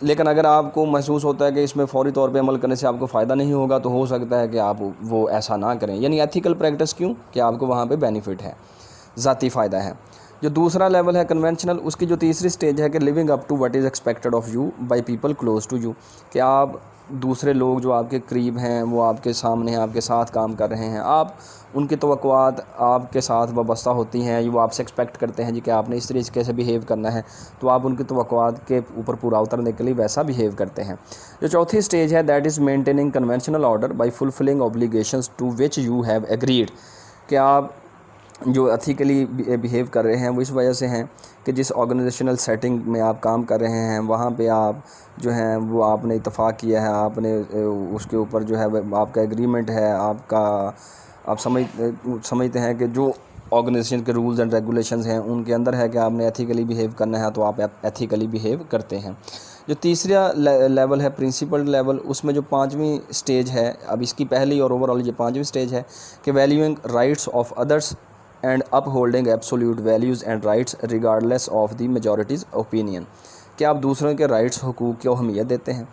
لیکن اگر آپ کو محسوس ہوتا ہے کہ اس میں فوری طور پہ عمل کرنے سے آپ کو فائدہ نہیں ہوگا تو ہو سکتا ہے کہ آپ وہ ایسا نہ کریں. یعنی ایتھیکل پریکٹس کیوں؟ کہ آپ کو وہاں پہ بینیفٹ ہے، ذاتی فائدہ ہے. جو دوسرا لیول ہے کنونشنل، اس کی جو تیسری سٹیج ہے کہ living up to what is expected of you by people close to you, کہ آپ دوسرے لوگ جو آپ کے قریب ہیں، وہ آپ کے سامنے ہیں، آپ کے ساتھ کام کر رہے ہیں، آپ ان کی توقعات آپ کے ساتھ وابستہ ہوتی ہیں، وہ آپ سے ایکسپیکٹ کرتے ہیں جی کہ آپ نے اس طریقے سے بیہیو کرنا ہے، تو آپ ان کی توقعات کے اوپر پورا اترنے کے لیے ویسا بیہیو کرتے ہیں۔ جو چوتھی سٹیج ہے that is maintaining conventional order by fulfilling obligations to which you have agreed, کہ آپ جو ایتھیکلی بیہیو کر رہے ہیں وہ اس وجہ سے ہیں کہ جس آرگنائزیشنل سیٹنگ میں آپ کام کر رہے ہیں وہاں پہ آپ جو ہیں وہ آپ نے اتفاق کیا ہے، آپ نے اس کے اوپر جو ہے آپ کا ایگریمنٹ ہے، آپ سمجھتے ہیں کہ جو آرگنائزیشن کے رولز اینڈ ریگولیشنز ہیں ان کے اندر ہے کہ آپ نے ایتھیکلی بیہیو کرنا ہے، تو آپ ایتھیکلی بیہیو کرتے ہیں۔ جو تیسرا لیول ہے پرنسپل لیول، اس میں جو پانچویں سٹیج ہے، اب اس کی پہلی اور اوورآل یہ پانچویں سٹیج ہے کہ valuing rights of others and upholding absolute values and rights regardless of the majority's opinion, کہ آپ دوسروں کے رائٹس حقوق کی اہمیت دیتے ہیں،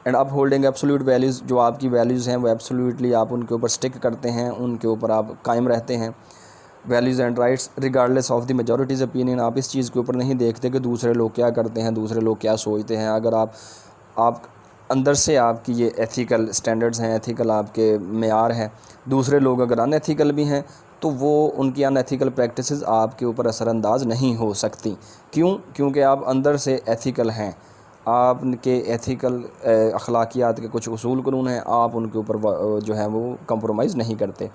and upholding absolute values, جو آپ کی ویلیوز ہیں وہ ایبسولوٹلی آپ ان کے اوپر سٹک کرتے ہیں، ان کے اوپر آپ قائم رہتے ہیں، values and rights regardless of the majority's opinion, آپ اس چیز کے اوپر نہیں دیکھتے کہ دوسرے لوگ کیا کرتے ہیں، دوسرے لوگ کیا سوچتے ہیں۔ اگر آپ اندر سے آپ کی یہ ایتھیکل سٹینڈرڈز ہیں، ایتھیکل آپ کے معیار ہیں، دوسرے لوگ اگر ان ایتھیکل بھی ہیں تو وہ ان کی ان ایتھیکل پریکٹسز آپ کے اوپر اثر انداز نہیں ہو سکتی۔ کیونکہ آپ اندر سے ایتھیکل ہیں، آپ کے ایتھیکل اخلاقیات کے کچھ اصول قانون ہیں، آپ ان کے اوپر جو ہے وہ کمپرومائز نہیں کرتے۔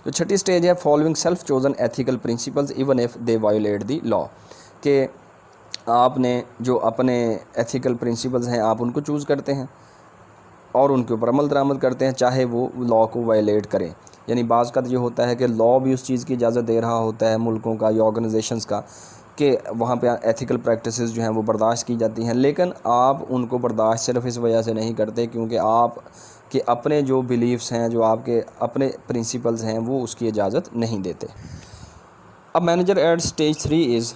جو چھٹی سٹیج ہے following self chosen ethical principles even if they violate the law, کہ آپ نے جو اپنے ایتھیکل پرنسپلز ہیں آپ ان کو چوز کرتے ہیں اور ان کے اوپر عمل درآمد کرتے ہیں چاہے وہ لا کو وائلیٹ کریں۔ یعنی بعض کا یہ ہوتا ہے کہ لا بھی اس چیز کی اجازت دے رہا ہوتا ہے ملکوں کا یا آرگنائزیشنز کا کہ وہاں پہ ایتھیکل پریکٹسز جو ہیں وہ برداشت کی جاتی ہیں، لیکن آپ ان کو برداشت صرف اس وجہ سے نہیں کرتے کیونکہ آپ کے اپنے جو بیلیفز ہیں، جو آپ کے اپنے پرنسپلز ہیں وہ اس کی اجازت نہیں دیتے۔ اب manager at stage 3 is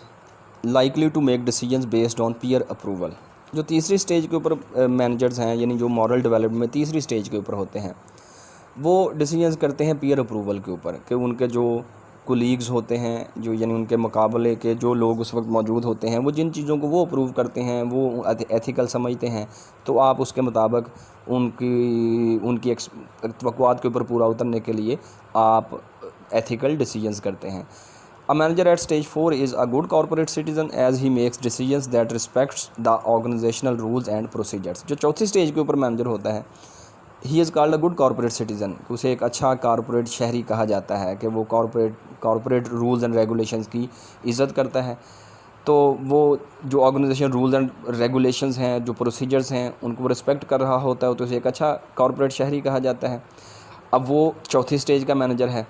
likely to make decisions based on peer approval. جو تیسری سٹیج کے اوپر مینیجرز ہیں، یعنی جو مورل ڈیولپمنٹ میں تیسری سٹیج کے اوپر ہوتے ہیں، وہ ڈیسیجنز کرتے ہیں پیئر اپروول کے اوپر، کہ ان کے جو کولیگز ہوتے ہیں، جو یعنی ان کے مقابلے کے جو لوگ اس وقت موجود ہوتے ہیں، وہ جن چیزوں کو وہ اپروو کرتے ہیں، وہ ایتھیکل سمجھتے ہیں، تو آپ اس کے مطابق ان کی توقعات کے اوپر پورا اترنے کے لیے آپ ایتھیکل ڈیسیجنز کرتے ہیں۔ A manager at stage 4 is a good corporate citizen as he makes decisions that respects the organizational rules and procedures۔ جو چوتھی سٹیج کے اوپر مینیجر ہوتا ہے he is called a good corporate citizen, اسے ایک اچھا کارپوریٹ شہری کہا جاتا ہے کہ وہ کارپوریٹ رولز اینڈ ریگولیشنز کی عزت کرتا ہے، تو وہ جو آرگنائزیشن رولز اینڈ ریگولیشنز ہیں، جو پروسیجرز ہیں، ان کو رسپیکٹ کر رہا ہوتا ہے، تو اسے ایک اچھا کارپوریٹ شہری کہا جاتا ہے۔ اب وہ چوتھی سٹیج کا مینیجر ہے،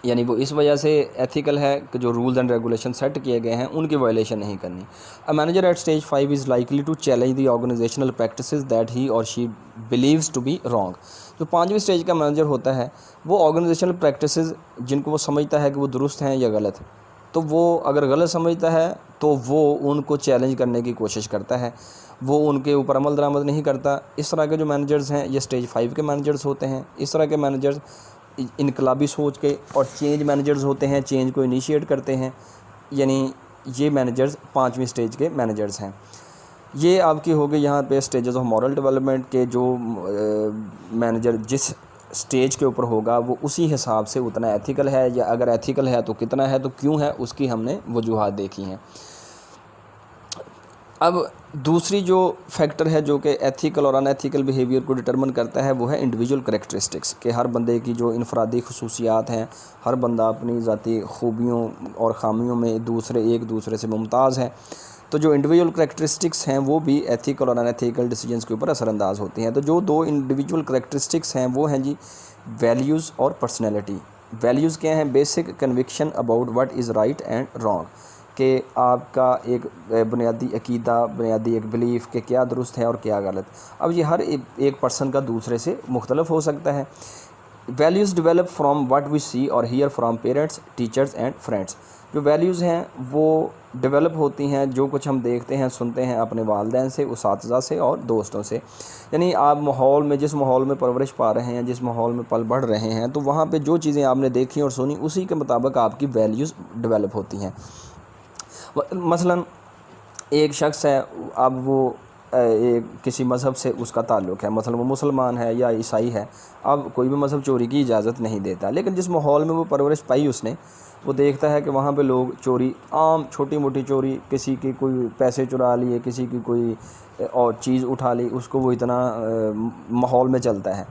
یعنی وہ اس وجہ سے ایتھیکل ہے کہ جو رولز اینڈ ریگولیشن سیٹ کیے گئے ہیں ان کی وائلیشن نہیں کرنی۔ A manager at stage 5 is likely to challenge the organizational practices that he or she believes to be wrong. جو پانچویں سٹیج کا مینیجر ہوتا ہے وہ آرگنائزیشنل پریکٹسز جن کو وہ سمجھتا ہے کہ وہ درست ہیں یا غلط، تو وہ اگر غلط سمجھتا ہے تو وہ ان کو چیلنج کرنے کی کوشش کرتا ہے، وہ ان کے اوپر عمل درآمد نہیں کرتا۔ اس طرح کے جو مینیجرز ہیں یہ سٹیج 5 کے مینیجرز ہوتے ہیں۔ اس طرح کے مینیجرز انقلابی سوچ کے اور چینج مینیجرز ہوتے ہیں، چینج کو انیشیٹ کرتے ہیں، یعنی یہ مینیجرز پانچویں سٹیج کے مینیجرز ہیں۔ یہ آپ کی ہوگی یہاں پہ سٹیجز آف مورل ڈیولپمنٹ کے جو مینیجر جس سٹیج کے اوپر ہوگا وہ اسی حساب سے اتنا ایتھیکل ہے، یا اگر ایتھیکل ہے تو کتنا ہے، تو کیوں ہے، اس کی ہم نے وجوہات دیکھی ہیں۔ اب دوسری جو فیکٹر ہے جو کہ ایتھیکل اور ان ایتھیکل بیہیویئر کو ڈٹرمن کرتا ہے وہ ہے انڈیویجول کریکٹرسٹکس، کہ ہر بندے کی جو انفرادی خصوصیات ہیں، ہر بندہ اپنی ذاتی خوبیوں اور خامیوں میں ایک دوسرے سے ممتاز ہے، تو جو انڈیویجول کریکٹرسٹکس ہیں وہ بھی ایتھیکل اور ان ایتھیکل ڈیسیجنز کے اوپر اثر انداز ہوتی ہیں۔ تو جو دو انڈیویجول کریکٹرسٹکس ہیں وہ ہیں جی ویلیوز اور پرسنالٹی۔ ویلیوز کیا ہیں؟ Basic conviction about what is right and wrong, کہ آپ کا ایک بنیادی عقیدہ، بنیادی ایک بلیف کہ کیا درست ہے اور کیا غلط۔ اب یہ ہر ایک پرسن کا دوسرے سے مختلف ہو سکتا ہے۔ Values develop from what we see اور hear from parents, teachers and friends. جو ویلیوز ہیں وہ ڈیولپ ہوتی ہیں جو کچھ ہم دیکھتے ہیں، سنتے ہیں اپنے والدین سے، اساتذہ سے اور دوستوں سے۔ یعنی آپ جس ماحول میں پرورش پا رہے ہیں، جس ماحول میں پل بڑھ رہے ہیں، تو وہاں پہ جو چیزیں آپ نے دیکھی اور سنی اسی کے مطابق آپ کی ویلیوز ڈیولپ ہوتی ہیں۔ مثلا ایک شخص ہے، اب وہ کسی مذہب سے اس کا تعلق ہے، مثلا وہ مسلمان ہے یا عیسائی ہے، اب کوئی بھی مذہب چوری کی اجازت نہیں دیتا، لیکن جس ماحول میں وہ پرورش پائی اس نے، وہ دیکھتا ہے کہ وہاں پہ لوگ چوری، عام چھوٹی موٹی چوری، کسی کی کوئی پیسے چرا لیے، کسی کی کوئی اور چیز اٹھا لی، اس کو وہ اتنا ماحول میں چلتا ہے،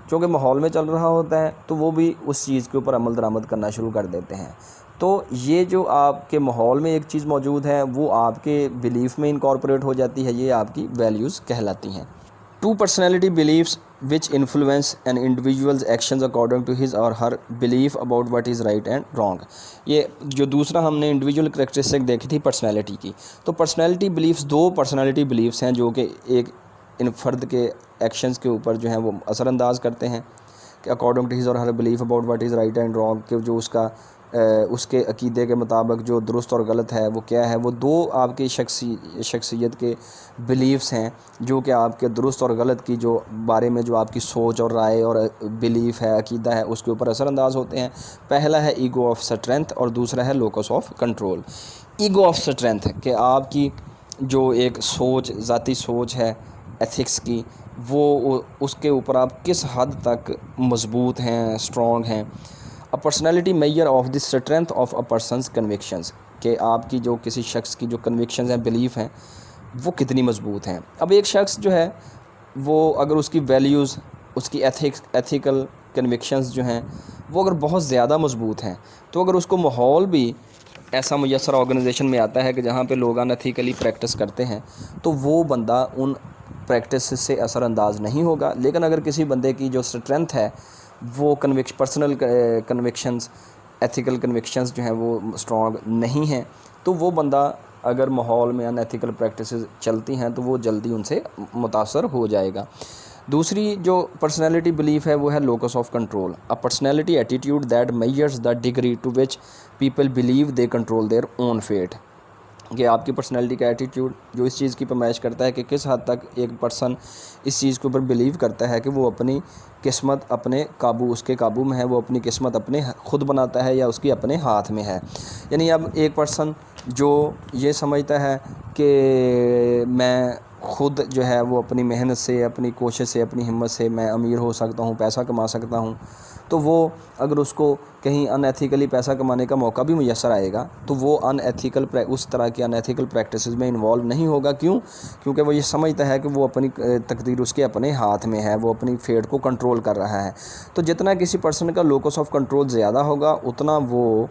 چونکہ ماحول میں چل رہا ہوتا ہے تو وہ بھی اس چیز کے اوپر عمل درآمد کرنا شروع کر دیتے ہیں۔ تو یہ جو آپ کے ماحول میں ایک چیز موجود ہے وہ آپ کے بلیف میں انکارپوریٹ ہو جاتی ہے، یہ آپ کی ویلیوز کہلاتی ہیں۔ Two personality beliefs which influence an individuals actions according to his or her belief about what is right and wrong. یہ جو دوسرا ہم نے انڈیویژول کریکٹرسٹک دیکھی تھی پرسنالٹی کی، تو پرسنالٹی بلیفس دو پرسنالٹی بلیفس ہیں جو کہ ایک ان فرد کے ایکشنز کے اوپر جو ہیں وہ اثر انداز کرتے ہیں، کہ according to his or her belief about what is right and wrong, کہ جو اس کے عقیدے کے مطابق جو درست اور غلط ہے وہ کیا ہے۔ وہ دو آپ کی شخصیت کے بلیفس ہیں جو کہ آپ کے درست اور غلط کی جو بارے میں جو آپ کی سوچ اور رائے اور بلیف ہے، عقیدہ ہے، اس کے اوپر اثر انداز ہوتے ہیں۔ پہلا ہے ایگو آف اسٹرینتھ اور دوسرا ہے locus of control. Ego of strength کہ آپ کی جو ایک سوچ، ذاتی سوچ ہے ایتھکس کی، وہ اس کے اوپر آپ کس حد تک مضبوط ہیں، اسٹرانگ ہیں۔ A personality measure of the strength of a person's convictions، کہ آپ کی جو کسی شخص کی جو کنوکشنز ہیں، بلیف ہیں، وہ کتنی مضبوط ہیں۔ اب ایک شخص جو ہے وہ اگر اس کی ویلیوز، اس کی ایتھیکل کنوکشنز جو ہیں وہ اگر بہت زیادہ مضبوط ہیں، تو اگر اس کو ماحول بھی ایسا میسر آرگنائزیشن میں آتا ہے کہ جہاں پہ لوگ انیتھیکلی پریکٹس کرتے ہیں، تو وہ بندہ ان پریکٹس سے اثر انداز نہیں ہوگا۔ لیکن اگر کسی بندے کی جو اسٹرینتھ ہے، وہ پرسنل کنوکشنز، ایتھیکل کنوکشنز جو ہیں وہ اسٹرانگ نہیں ہیں، تو وہ بندہ اگر ماحول میں ان ایتھیکل پریکٹسز چلتی ہیں تو وہ جلدی ان سے متاثر ہو جائے گا۔ دوسری جو پرسنالٹی بلیف ہے وہ ہے locus of control, a personality attitude that measures the degree to which people believe they control their own fate, کہ آپ کی پرسنالٹی کا ایٹیٹیوڈ جو اس چیز کی پیمائش کرتا ہے کہ کس حد تک ایک پرسن اس چیز کے اوپر بلیو کرتا ہے کہ وہ اپنی قسمت اپنے قابو، اس کے قابو میں ہے، وہ اپنی قسمت اپنے خود بناتا ہے یا اس کی اپنے ہاتھ میں ہے۔ یعنی اب ایک پرسن جو یہ سمجھتا ہے کہ میں خود جو ہے وہ اپنی محنت سے، اپنی کوشش سے، اپنی ہمت سے میں امیر ہو سکتا ہوں، پیسہ کما سکتا ہوں، تو وہ اگر اس کو کہیں ان ایتھیکلی پیسہ کمانے کا موقع بھی میسر آئے گا تو وہ اس طرح کی ان ایتھیکل پریکٹسز میں انوالو نہیں ہوگا۔ کیونکہ وہ یہ سمجھتا ہے کہ وہ اپنی تقدیر اس کے اپنے ہاتھ میں ہے، وہ اپنی فیٹ کو کنٹرول کر رہا ہے۔ تو جتنا کسی پرسن کا لوکس آف کنٹرول زیادہ ہوگا اتنا وہ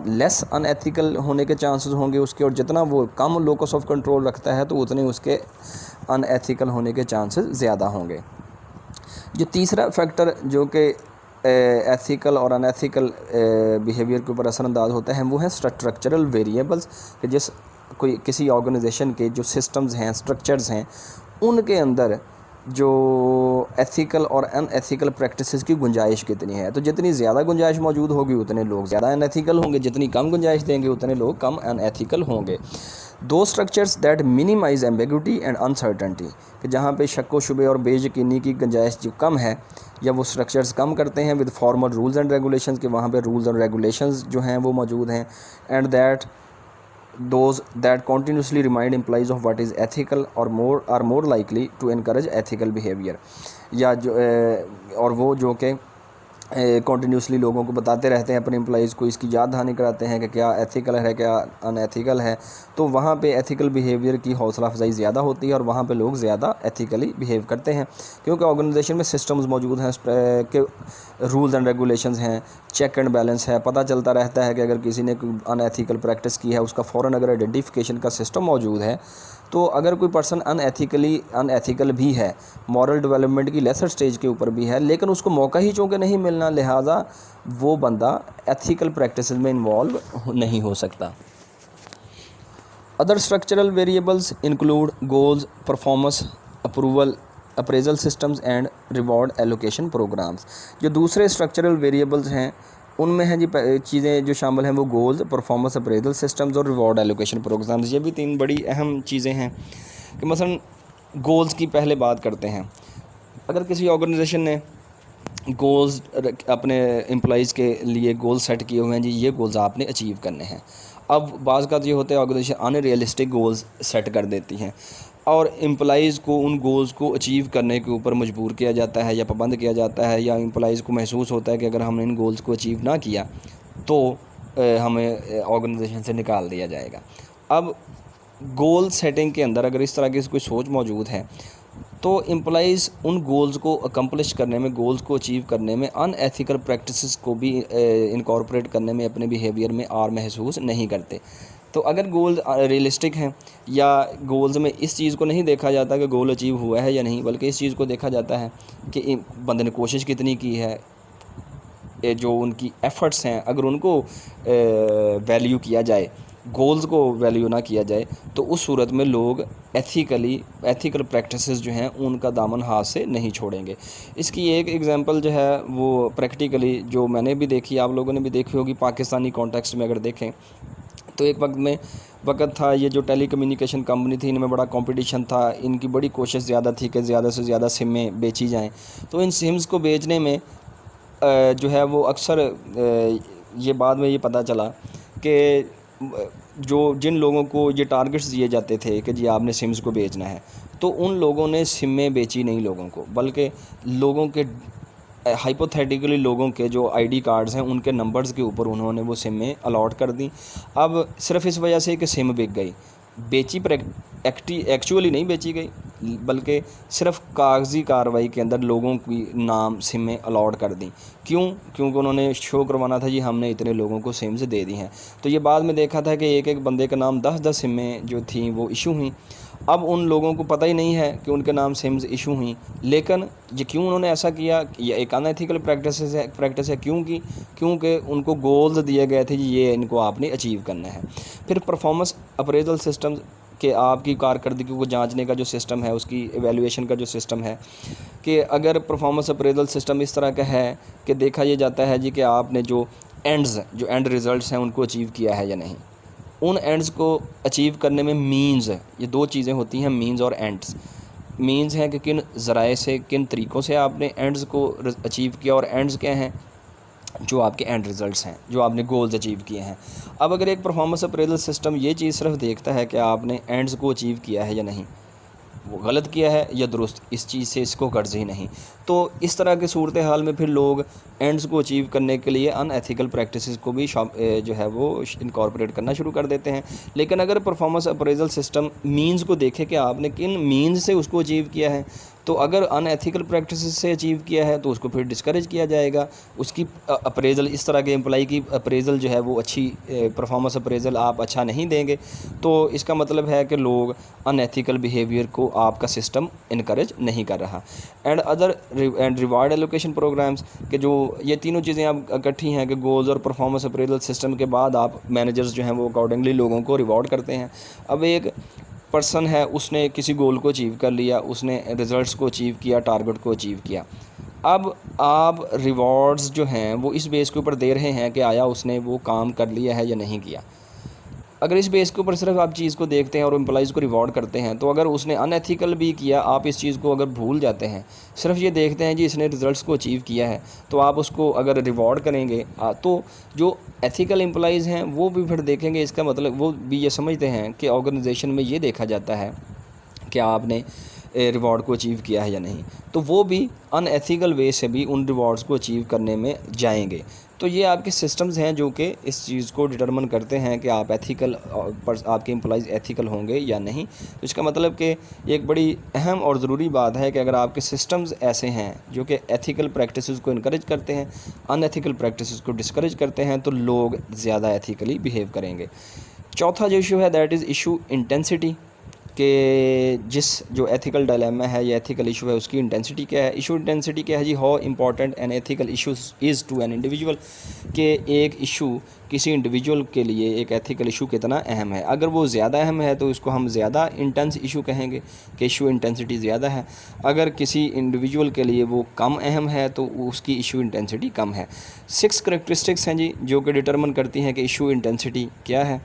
لیس ان ایتھیکل ہونے کے چانسز ہوں گے اس کے، اور جتنا وہ کم لوکس آف کنٹرول رکھتا ہے تو اتنے اس کے ان ایتھیکل ہونے کے چانسز زیادہ ہوں گے۔ جو تیسرا فیکٹر جو کہ ایتھیکل اور ان ایتھیکل بیہیویئر کے اوپر اثر انداز ہوتا ہے وہ ہے اسٹرکچرل ویریبلز، کہ کسی آرگنائزیشن کے جو سسٹمز ہیں، اسٹرکچرز ہیں، ان کے اندر جو ایتھیکل اور ان ایتھیکل پریکٹسز کی گنجائش کتنی ہے۔ تو جتنی زیادہ گنجائش موجود ہوگی اتنے لوگ زیادہ ان ایتھیکل ہوں گے، جتنی کم گنجائش دیں گے اتنے لوگ کم ان ایتھیکل ہوں گے۔ دو structures that minimize ambiguity and uncertainty, کہ جہاں پہ شک و شبے اور بے یقینی کی گنجائش جو کم ہے یا وہ اسٹرکچرز کم کرتے ہیں، with formal rules and regulations, کہ وہاں پہ رولز اینڈ ریگولیشنز جو ہیں وہ موجود ہیں، and that those that continuously remind employees of what is ethical or more likely to encourage ethical behavior، یا جو اور وہ جو کہ کنٹینیوسلی لوگوں کو بتاتے رہتے ہیں، اپنے امپلائیز کو اس کی یاد دہانی کراتے ہیں کہ کیا ایتھیکل ہے، کیا ان ایتھیکل ہے، تو وہاں پہ ایتھیکل بیہیویئر کی حوصلہ افزائی زیادہ ہوتی ہے اور وہاں پہ لوگ زیادہ ایتھیکلی بیہیو کرتے ہیں، کیونکہ آرگنائزیشن میں سسٹمز موجود ہیں کہ رولز اینڈ ریگولیشنز ہیں، چیک اینڈ بیلنس ہے، پتہ چلتا رہتا ہے کہ اگر کسی نے کوئی ان ایتھیکل پریکٹس کی ہے اس کا فوراً اگر آئیڈینٹیفیکیشن کا سسٹم موجود ہے، تو اگر کوئی پرسن ان ایتھیکل بھی ہے، مورل ڈیولپمنٹ کی لیسر سٹیج کے اوپر بھی ہے، لیکن اس کو موقع ہی چونکہ نہیں ملنا، لہٰذا وہ بندہ ایتھیکل پریکٹسز میں انوالو نہیں ہو سکتا۔ Other structural variables include goals, performance, appraisal systems and reward allocation programs. جو دوسرے اسٹرکچرل ویریبلز ہیں ان میں ہیں چیزیں جو شامل ہیں وہ گولز، پرفارمنس، اپریزل سسٹمز اور ریوارڈ ایلوکیشن پروگرامز۔ یہ بھی تین بڑی اہم چیزیں ہیں کہ مثلا گولز کی پہلے بات کرتے ہیں۔ اگر کسی آرگنائزیشن نے گولز اپنے امپلائیز کے لیے گول سیٹ کیے ہوئے ہیں، جی یہ گولز آپ نے اچیو کرنے ہیں، اب بعض کا یہ ہوتا ہے آرگنائزیشن ان ریئلسٹک گولز سیٹ کر دیتی ہیں اور امپلائیز کو ان گولز کو اچیو کرنے کے اوپر مجبور کیا جاتا ہے یا پابند کیا جاتا ہے، یا امپلائیز کو محسوس ہوتا ہے کہ اگر ہم نے ان گولز کو اچیو نہ کیا تو ہمیں آرگنائزیشن سے نکال دیا جائے گا۔ اب گول سیٹنگ کے اندر اگر اس طرح کی کوئی سوچ موجود ہے تو امپلائیز ان گولز کو اکمپلش کرنے میں، گولز کو اچیو کرنے میں ان ایتھیکل پریکٹسز کو بھی انکارپوریٹ کرنے میں اپنے بیہیویئر میں اور محسوس نہیں کرتے۔ تو اگر گول ریئلسٹک ہیں یا گولز میں اس چیز کو نہیں دیکھا جاتا کہ گول اچیو ہوا ہے یا نہیں، بلکہ اس چیز کو دیکھا جاتا ہے کہ بندے نے کوشش کتنی کی ہے، جو ان کی ایفرٹس ہیں اگر ان کو ویلیو کیا جائے، گولز کو ویلیو نہ کیا جائے، تو اس صورت میں لوگ ایتھیکل پریکٹسز جو ہیں ان کا دامن ہاتھ سے نہیں چھوڑیں گے۔ اس کی ایک ایگزامپل جو ہے وہ پریکٹیکلی جو میں نے بھی دیکھی، آپ لوگوں نے بھی دیکھی ہوگی، پاکستانی کانٹیکسٹ میں اگر دیکھیں تو ایک وقت تھا یہ جو ٹیلی کمیونیکیشن کمپنی تھی، ان میں بڑا کمپٹیشن تھا، ان کی بڑی کوشش زیادہ تھی کہ زیادہ سے زیادہ سمیں بیچی جائیں۔ تو ان سمز کو بیچنے میں جو ہے وہ اکثر یہ بعد میں یہ پتہ چلا کہ جن لوگوں کو یہ ٹارگٹس دیے جاتے تھے کہ جی آپ نے سمز کو بیچنا ہے، تو ان لوگوں نے سمیں بیچی نہیں لوگوں کو، بلکہ لوگوں کے ہائپوتھیٹیکلی لوگوں کے جو آئی ڈی کارڈز ہیں ان کے نمبرز کے اوپر انہوں نے وہ سمیں الاٹ کر دیں۔ اب صرف اس وجہ سے کہ سم بک گئی، بیچی پر ایکچولی نہیں بیچی گئی، بلکہ صرف کاغذی کارروائی کے اندر لوگوں کی نام سمیں الاٹ کر دیں۔ کیونکہ انہوں نے شو کروانا تھا جی ہم نے اتنے لوگوں کو سمز دے دی ہیں۔ تو یہ بعد میں دیکھا تھا کہ ایک بندے کا نام 10 سمیں جو تھیں وہ ایشو ہوئیں۔ اب ان لوگوں کو پتہ ہی نہیں ہے کہ ان کے نام سمز ایشو ہوئیں، لیکن یہ کیوں انہوں نے ایسا کیا، یہ ایک ان ایتھیکل پریکٹس ہے کیونکہ ان کو گولز دیے گئے تھے جی یہ ان کو آپ نے اچیو کرنا ہے۔ پھر پرفارمنس اپریزل سسٹم کہ آپ کی کارکردگی کو جانچنے کا جو سسٹم ہے، اس کی ایویلیویشن کا جو سسٹم ہے، کہ اگر پرفارمنس اپریزل سسٹم اس طرح کا ہے کہ دیکھا یہ جاتا ہے جی کہ آپ نے جو اینڈ ریزلٹس ہیں ان کو اچیو کیا ہے یا نہیں۔ ان اینڈز کو اچیو کرنے میں مینز، یہ دو چیزیں ہوتی ہیں، مینز اور اینڈز۔ مینز ہیں کہ کن ذرائع سے، کن طریقوں سے آپ نے اینڈز کو اچیو کیا، اور اینڈز کیا ہیں، جو آپ کے اینڈ ریزلٹس ہیں، جو آپ نے گولز اچیو کیے ہیں۔ اب اگر ایک پرفارمنس اپریزل سسٹم یہ چیز صرف دیکھتا ہے کہ آپ نے اینڈز کو اچیو کیا ہے یا نہیں، وہ غلط کیا ہے یا درست، اس چیز سے اس کو غرض ہی نہیں، تو اس طرح کے صورتحال میں پھر لوگ اینڈز کو اچیو کرنے کے لیے ان ایتھیکل پریکٹسز کو بھی جو ہے وہ انکارپوریٹ کرنا شروع کر دیتے ہیں۔ لیکن اگر پرفارمنس اپریزل سسٹم مینز کو دیکھے کہ آپ نے کن مینز سے اس کو اچیو کیا ہے، تو اگر ان ایتھیکل پریکٹسز سے اچیو کیا ہے تو اس کو پھر ڈسکریج کیا جائے گا، اس کی اپریزل، اس طرح کے امپلائی کی اپریزل جو ہے وہ اچھی پرفارمنس اپریزل آپ اچھا نہیں دیں گے، تو اس کا مطلب ہے کہ لوگ ان ایتھیکل بیہیویئر کو آپ کا سسٹم انکریج نہیں کر رہا۔ اینڈ ریوارڈ ایلوکیشن پروگرامز کہ جو یہ تینوں چیزیں اب اکٹھی ہیں کہ گولز اور پرفارمنس اپریزل سسٹم کے بعد آپ مینیجرز جو ہیں وہ اکارڈنگلی لوگوں کو ریوارڈ کرتے ہیں۔ اب ایک پرسن ہے، اس نے کسی گول کو اچیو کر لیا، اس نے ریزلٹس کو اچیو کیا، ٹارگٹ کو اچیو کیا، اب آپ ریوارڈز جو ہیں وہ اس بیس کے اوپر دے رہے ہیں کہ آیا اس نے وہ کام کر لیا ہے یا نہیں کیا۔ اگر اس بیس کے اوپر صرف آپ چیز کو دیکھتے ہیں اور امپلائیز کو ریوارڈ کرتے ہیں، تو اگر اس نے ان ایتھیکل بھی کیا، آپ اس چیز کو اگر بھول جاتے ہیں، صرف یہ دیکھتے ہیں جی اس نے ریزلٹس کو اچیو کیا ہے، تو آپ اس کو اگر ریوارڈ کریں گے تو جو ایتھیکل امپلائیز ہیں وہ بھی پھر دیکھیں گے، اس کا مطلب وہ بھی یہ سمجھتے ہیں کہ آرگنائزیشن میں یہ دیکھا جاتا ہے کہ آپ نے ریوارڈ کو اچیو کیا ہے یا نہیں، تو وہ بھی ان ایتھیکل وے سے بھی ان ریوارڈز کو اچیو کرنے میں جائیں گے۔ تو یہ آپ کے سسٹمز ہیں جو کہ اس چیز کو ڈٹرمن کرتے ہیں کہ آپ ایتھیکل، آپ کے امپلائیز ایتھیکل ہوں گے یا نہیں۔ تو اس کا مطلب کہ یہ ایک بڑی اہم اور ضروری بات ہے کہ اگر آپ کے سسٹمز ایسے ہیں جو کہ ایتھیکل پریکٹسز کو انکریج کرتے ہیں، ان ایتھیکل پریکٹسز کو ڈسکریج کرتے ہیں، تو لوگ زیادہ ایتھیکلی بیہیو کریں گے۔ چوتھا جو ایشو ہے دیٹ از ایشو انٹینسٹی، کہ جو ایتھیکل ڈائلیما ہے یا ایتھیکل ایشو ہے اس کی انٹینسٹی کیا ہے۔ ایشو انٹینسٹی کیا ہے جی، how important an ethical issue is to an individual, کہ ایک ایشو کسی انڈیویجول کے لیے ایک ایتھیکل ایشو کتنا اہم ہے۔ اگر وہ زیادہ اہم ہے تو اس کو ہم زیادہ انٹینس ایشو کہیں گے کہ ایشو انٹینسٹی زیادہ ہے، اگر کسی انڈیویجول کے لیے وہ کم اہم ہے تو اس کی ایشو انٹینسٹی کم ہے۔ 6 کریکٹرسٹکس ہیں جی جو کہ ڈٹرمن کرتی ہیں کہ ایشو انٹینسٹی کیا ہے۔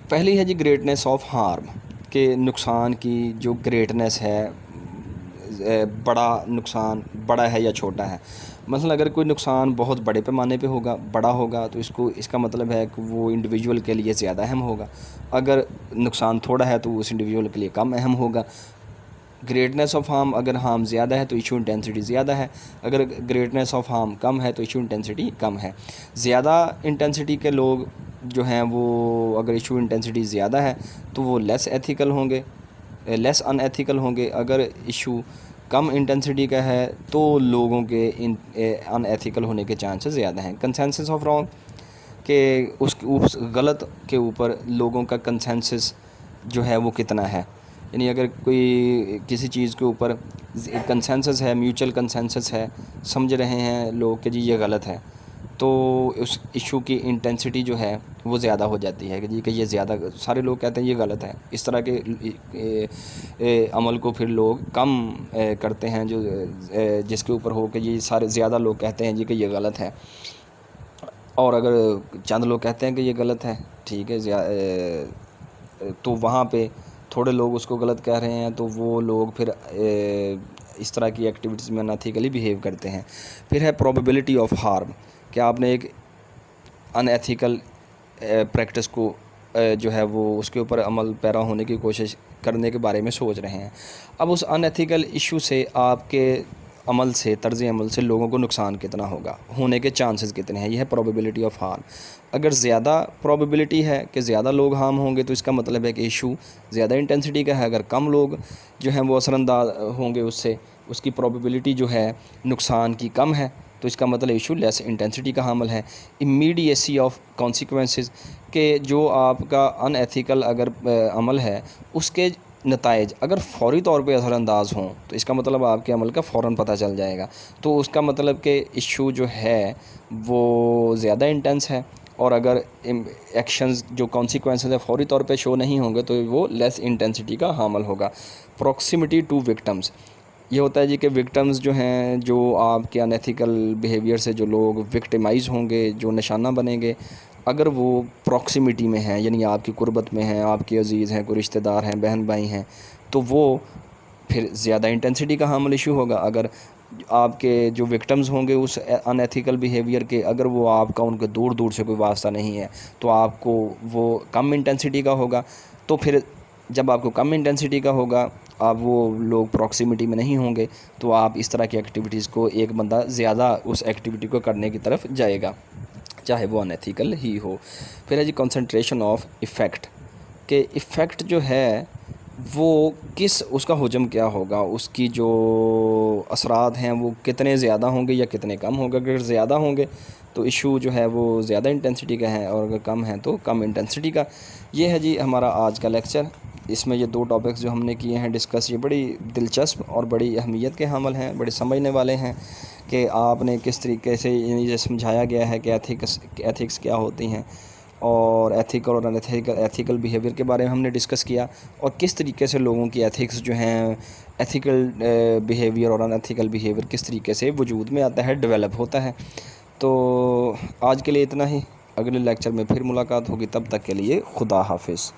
پہلی ہے جی گریٹنیس آف ہارم، کہ نقصان کی جو گریٹنیس ہے، بڑا نقصان بڑا ہے یا چھوٹا ہے. مثلا اگر کوئی نقصان بہت بڑے پیمانے پہ ہوگا، بڑا ہوگا، تو اس کا مطلب ہے کہ وہ انڈیویجول کے لیے زیادہ اہم ہوگا. اگر نقصان تھوڑا ہے تو اس انڈیویجول کے لیے کم اہم ہوگا. گریٹنیس آف ہارم، اگر ہارم زیادہ ہے تو ایشو انٹینسٹی زیادہ ہے، اگر گریٹنیس آف ہارم کم ہے تو ایشو انٹینسٹی کم ہے. زیادہ انٹینسٹی کے لوگ جو ہیں وہ اگر ایشو انٹینسٹی زیادہ ہے تو وہ لیس ایتھیکل ہوں گے، لیس ان ایتھیکل ہوں گے. اگر ایشو کم انٹینسٹی کا ہے تو لوگوں کے ان ایتھیکل ہونے کے چانسز زیادہ ہیں. کنسنسس آف رانگ، کہ اس غلط کے اوپر لوگوں کا کنسنسس جو ہے وہ کتنا ہے. یعنی اگر کوئی کسی چیز کے اوپر کنسنسس ہے، میوچل کنسنسس ہے، سمجھ رہے ہیں لوگ کہ جی یہ غلط ہے، تو اس ایشو کی انٹینسٹی جو ہے وہ زیادہ ہو جاتی ہے کہ جی کہ یہ زیادہ، سارے لوگ کہتے ہیں یہ غلط ہے. اس طرح کے عمل کو پھر لوگ کم کرتے ہیں جو جس کے اوپر ہو کہ یہ سارے زیادہ لوگ کہتے ہیں جی کہ یہ غلط ہے. اور اگر چند لوگ کہتے ہیں کہ یہ غلط ہے، ٹھیک ہے، تو وہاں پہ تھوڑے لوگ اس کو غلط کہہ رہے ہیں تو وہ لوگ پھر اس طرح کی ایکٹیویٹیز میں انیتھیکلی بیہیو کرتے ہیں. پھر ہے پروبیبلٹی آف ہارم، کہ آپ نے ایک ان ایتھیکل پریکٹس کو جو ہے وہ اس کے اوپر عمل پیرا ہونے کی کوشش کرنے کے بارے میں سوچ رہے ہیں. اب اس ان ایتھیکل ایشو سے آپ کے عمل سے، طرز عمل سے لوگوں کو نقصان کتنا ہوگا، ہونے کے چانسز کتنے ہیں، یہ ہے پروبیبلٹی آف ہارم. اگر زیادہ پروبیبلٹی ہے کہ زیادہ لوگ ہارم ہوں گے تو اس کا مطلب ہے کہ ایشو زیادہ انٹینسٹی کا ہے. اگر کم لوگ جو ہیں وہ اثر انداز ہوں گے، اس کی پروبیبلٹی جو ہے نقصان کی کم ہے، تو اس کا مطلب ایشو لیس انٹینسٹی کا حامل ہے. امیڈیسی آف کانسیکوینسز، کہ جو آپ کا ان ایتھیکل اگر عمل ہے اس کے نتائج اگر فوری طور پہ اثر انداز ہوں تو اس کا مطلب آپ کے عمل کا فوراً پتہ چل جائے گا، تو اس کا مطلب کہ ایشو جو ہے وہ زیادہ انٹینس ہے. اور اگر ایکشنز جو کانسیکوینسز ہے فوری طور پہ شو نہیں ہوں گے تو وہ لیس انٹینسٹی کا حامل ہوگا. پروکسیمیٹی ٹو وکٹمز، یہ ہوتا ہے جی کہ وکٹمز جو ہیں، جو آپ کے انیتھیکل بیہیویئر سے جو لوگ وکٹمائز ہوں گے، جو نشانہ بنیں گے، اگر وہ پروکسیمیٹی میں ہیں، یعنی آپ کی قربت میں ہیں، آپ کے عزیز ہیں، کوئی رشتہ دار ہیں، بہن بھائی ہیں، تو وہ پھر زیادہ انٹینسٹی کا حامل ایشو ہوگا. اگر آپ کے جو وکٹمز ہوں گے اس ان ایتھیکل بیہیویئر کے، اگر وہ آپ کا ان کے دور دور سے کوئی واسطہ نہیں ہے تو آپ کو وہ کم انٹینسٹی کا ہوگا. تو پھر جب آپ کو کم انٹینسٹی کا ہوگا، آپ وہ لوگ پروکسیمیٹی میں نہیں ہوں گے، تو آپ اس طرح کی ایکٹیویٹیز کو ایک بندہ زیادہ اس ایکٹیویٹی کو کرنے کی طرف جائے گا، چاہے وہ ان ایتھیکل ہی ہو. پھر ہے جی کنسنٹریشن آف ایفیکٹ، کہ ایفیکٹ جو ہے وہ اس کا حجم کیا ہوگا، اس کی جو اثرات ہیں وہ کتنے زیادہ ہوں گے یا کتنے کم ہوں گے. اگر زیادہ ہوں گے تو ایشو جو ہے وہ زیادہ انٹینسٹی کا ہے، اور اگر کم ہے تو کم انٹینسٹی کا. یہ ہے جی ہمارا آج کا لیکچر. اس میں یہ دو ٹاپکس جو ہم نے کیے ہیں ڈسکس، یہ بڑی دلچسپ اور بڑی اہمیت کے حامل ہیں، بڑے سمجھنے والے ہیں کہ آپ نے کس طریقے سے یہ سمجھایا گیا ہے کہ ایتھکس کیا ہوتی ہیں، اور ایتھیکل اور ایتھیکل بیہیویئر کے بارے میں ہم نے ڈسکس کیا، اور کس طریقے سے لوگوں کی ایتھکس جو ہیں، ایتھیکل بیہیویئر اور ان ایتھیکل بیہیویئر کس طریقے سے وجود میں آتا ہے، ڈیولپ ہوتا ہے. تو آج کے لیے اتنا ہی، اگلے لیکچر میں پھر ملاقات ہوگی، تب تک کے لیے خدا حافظ.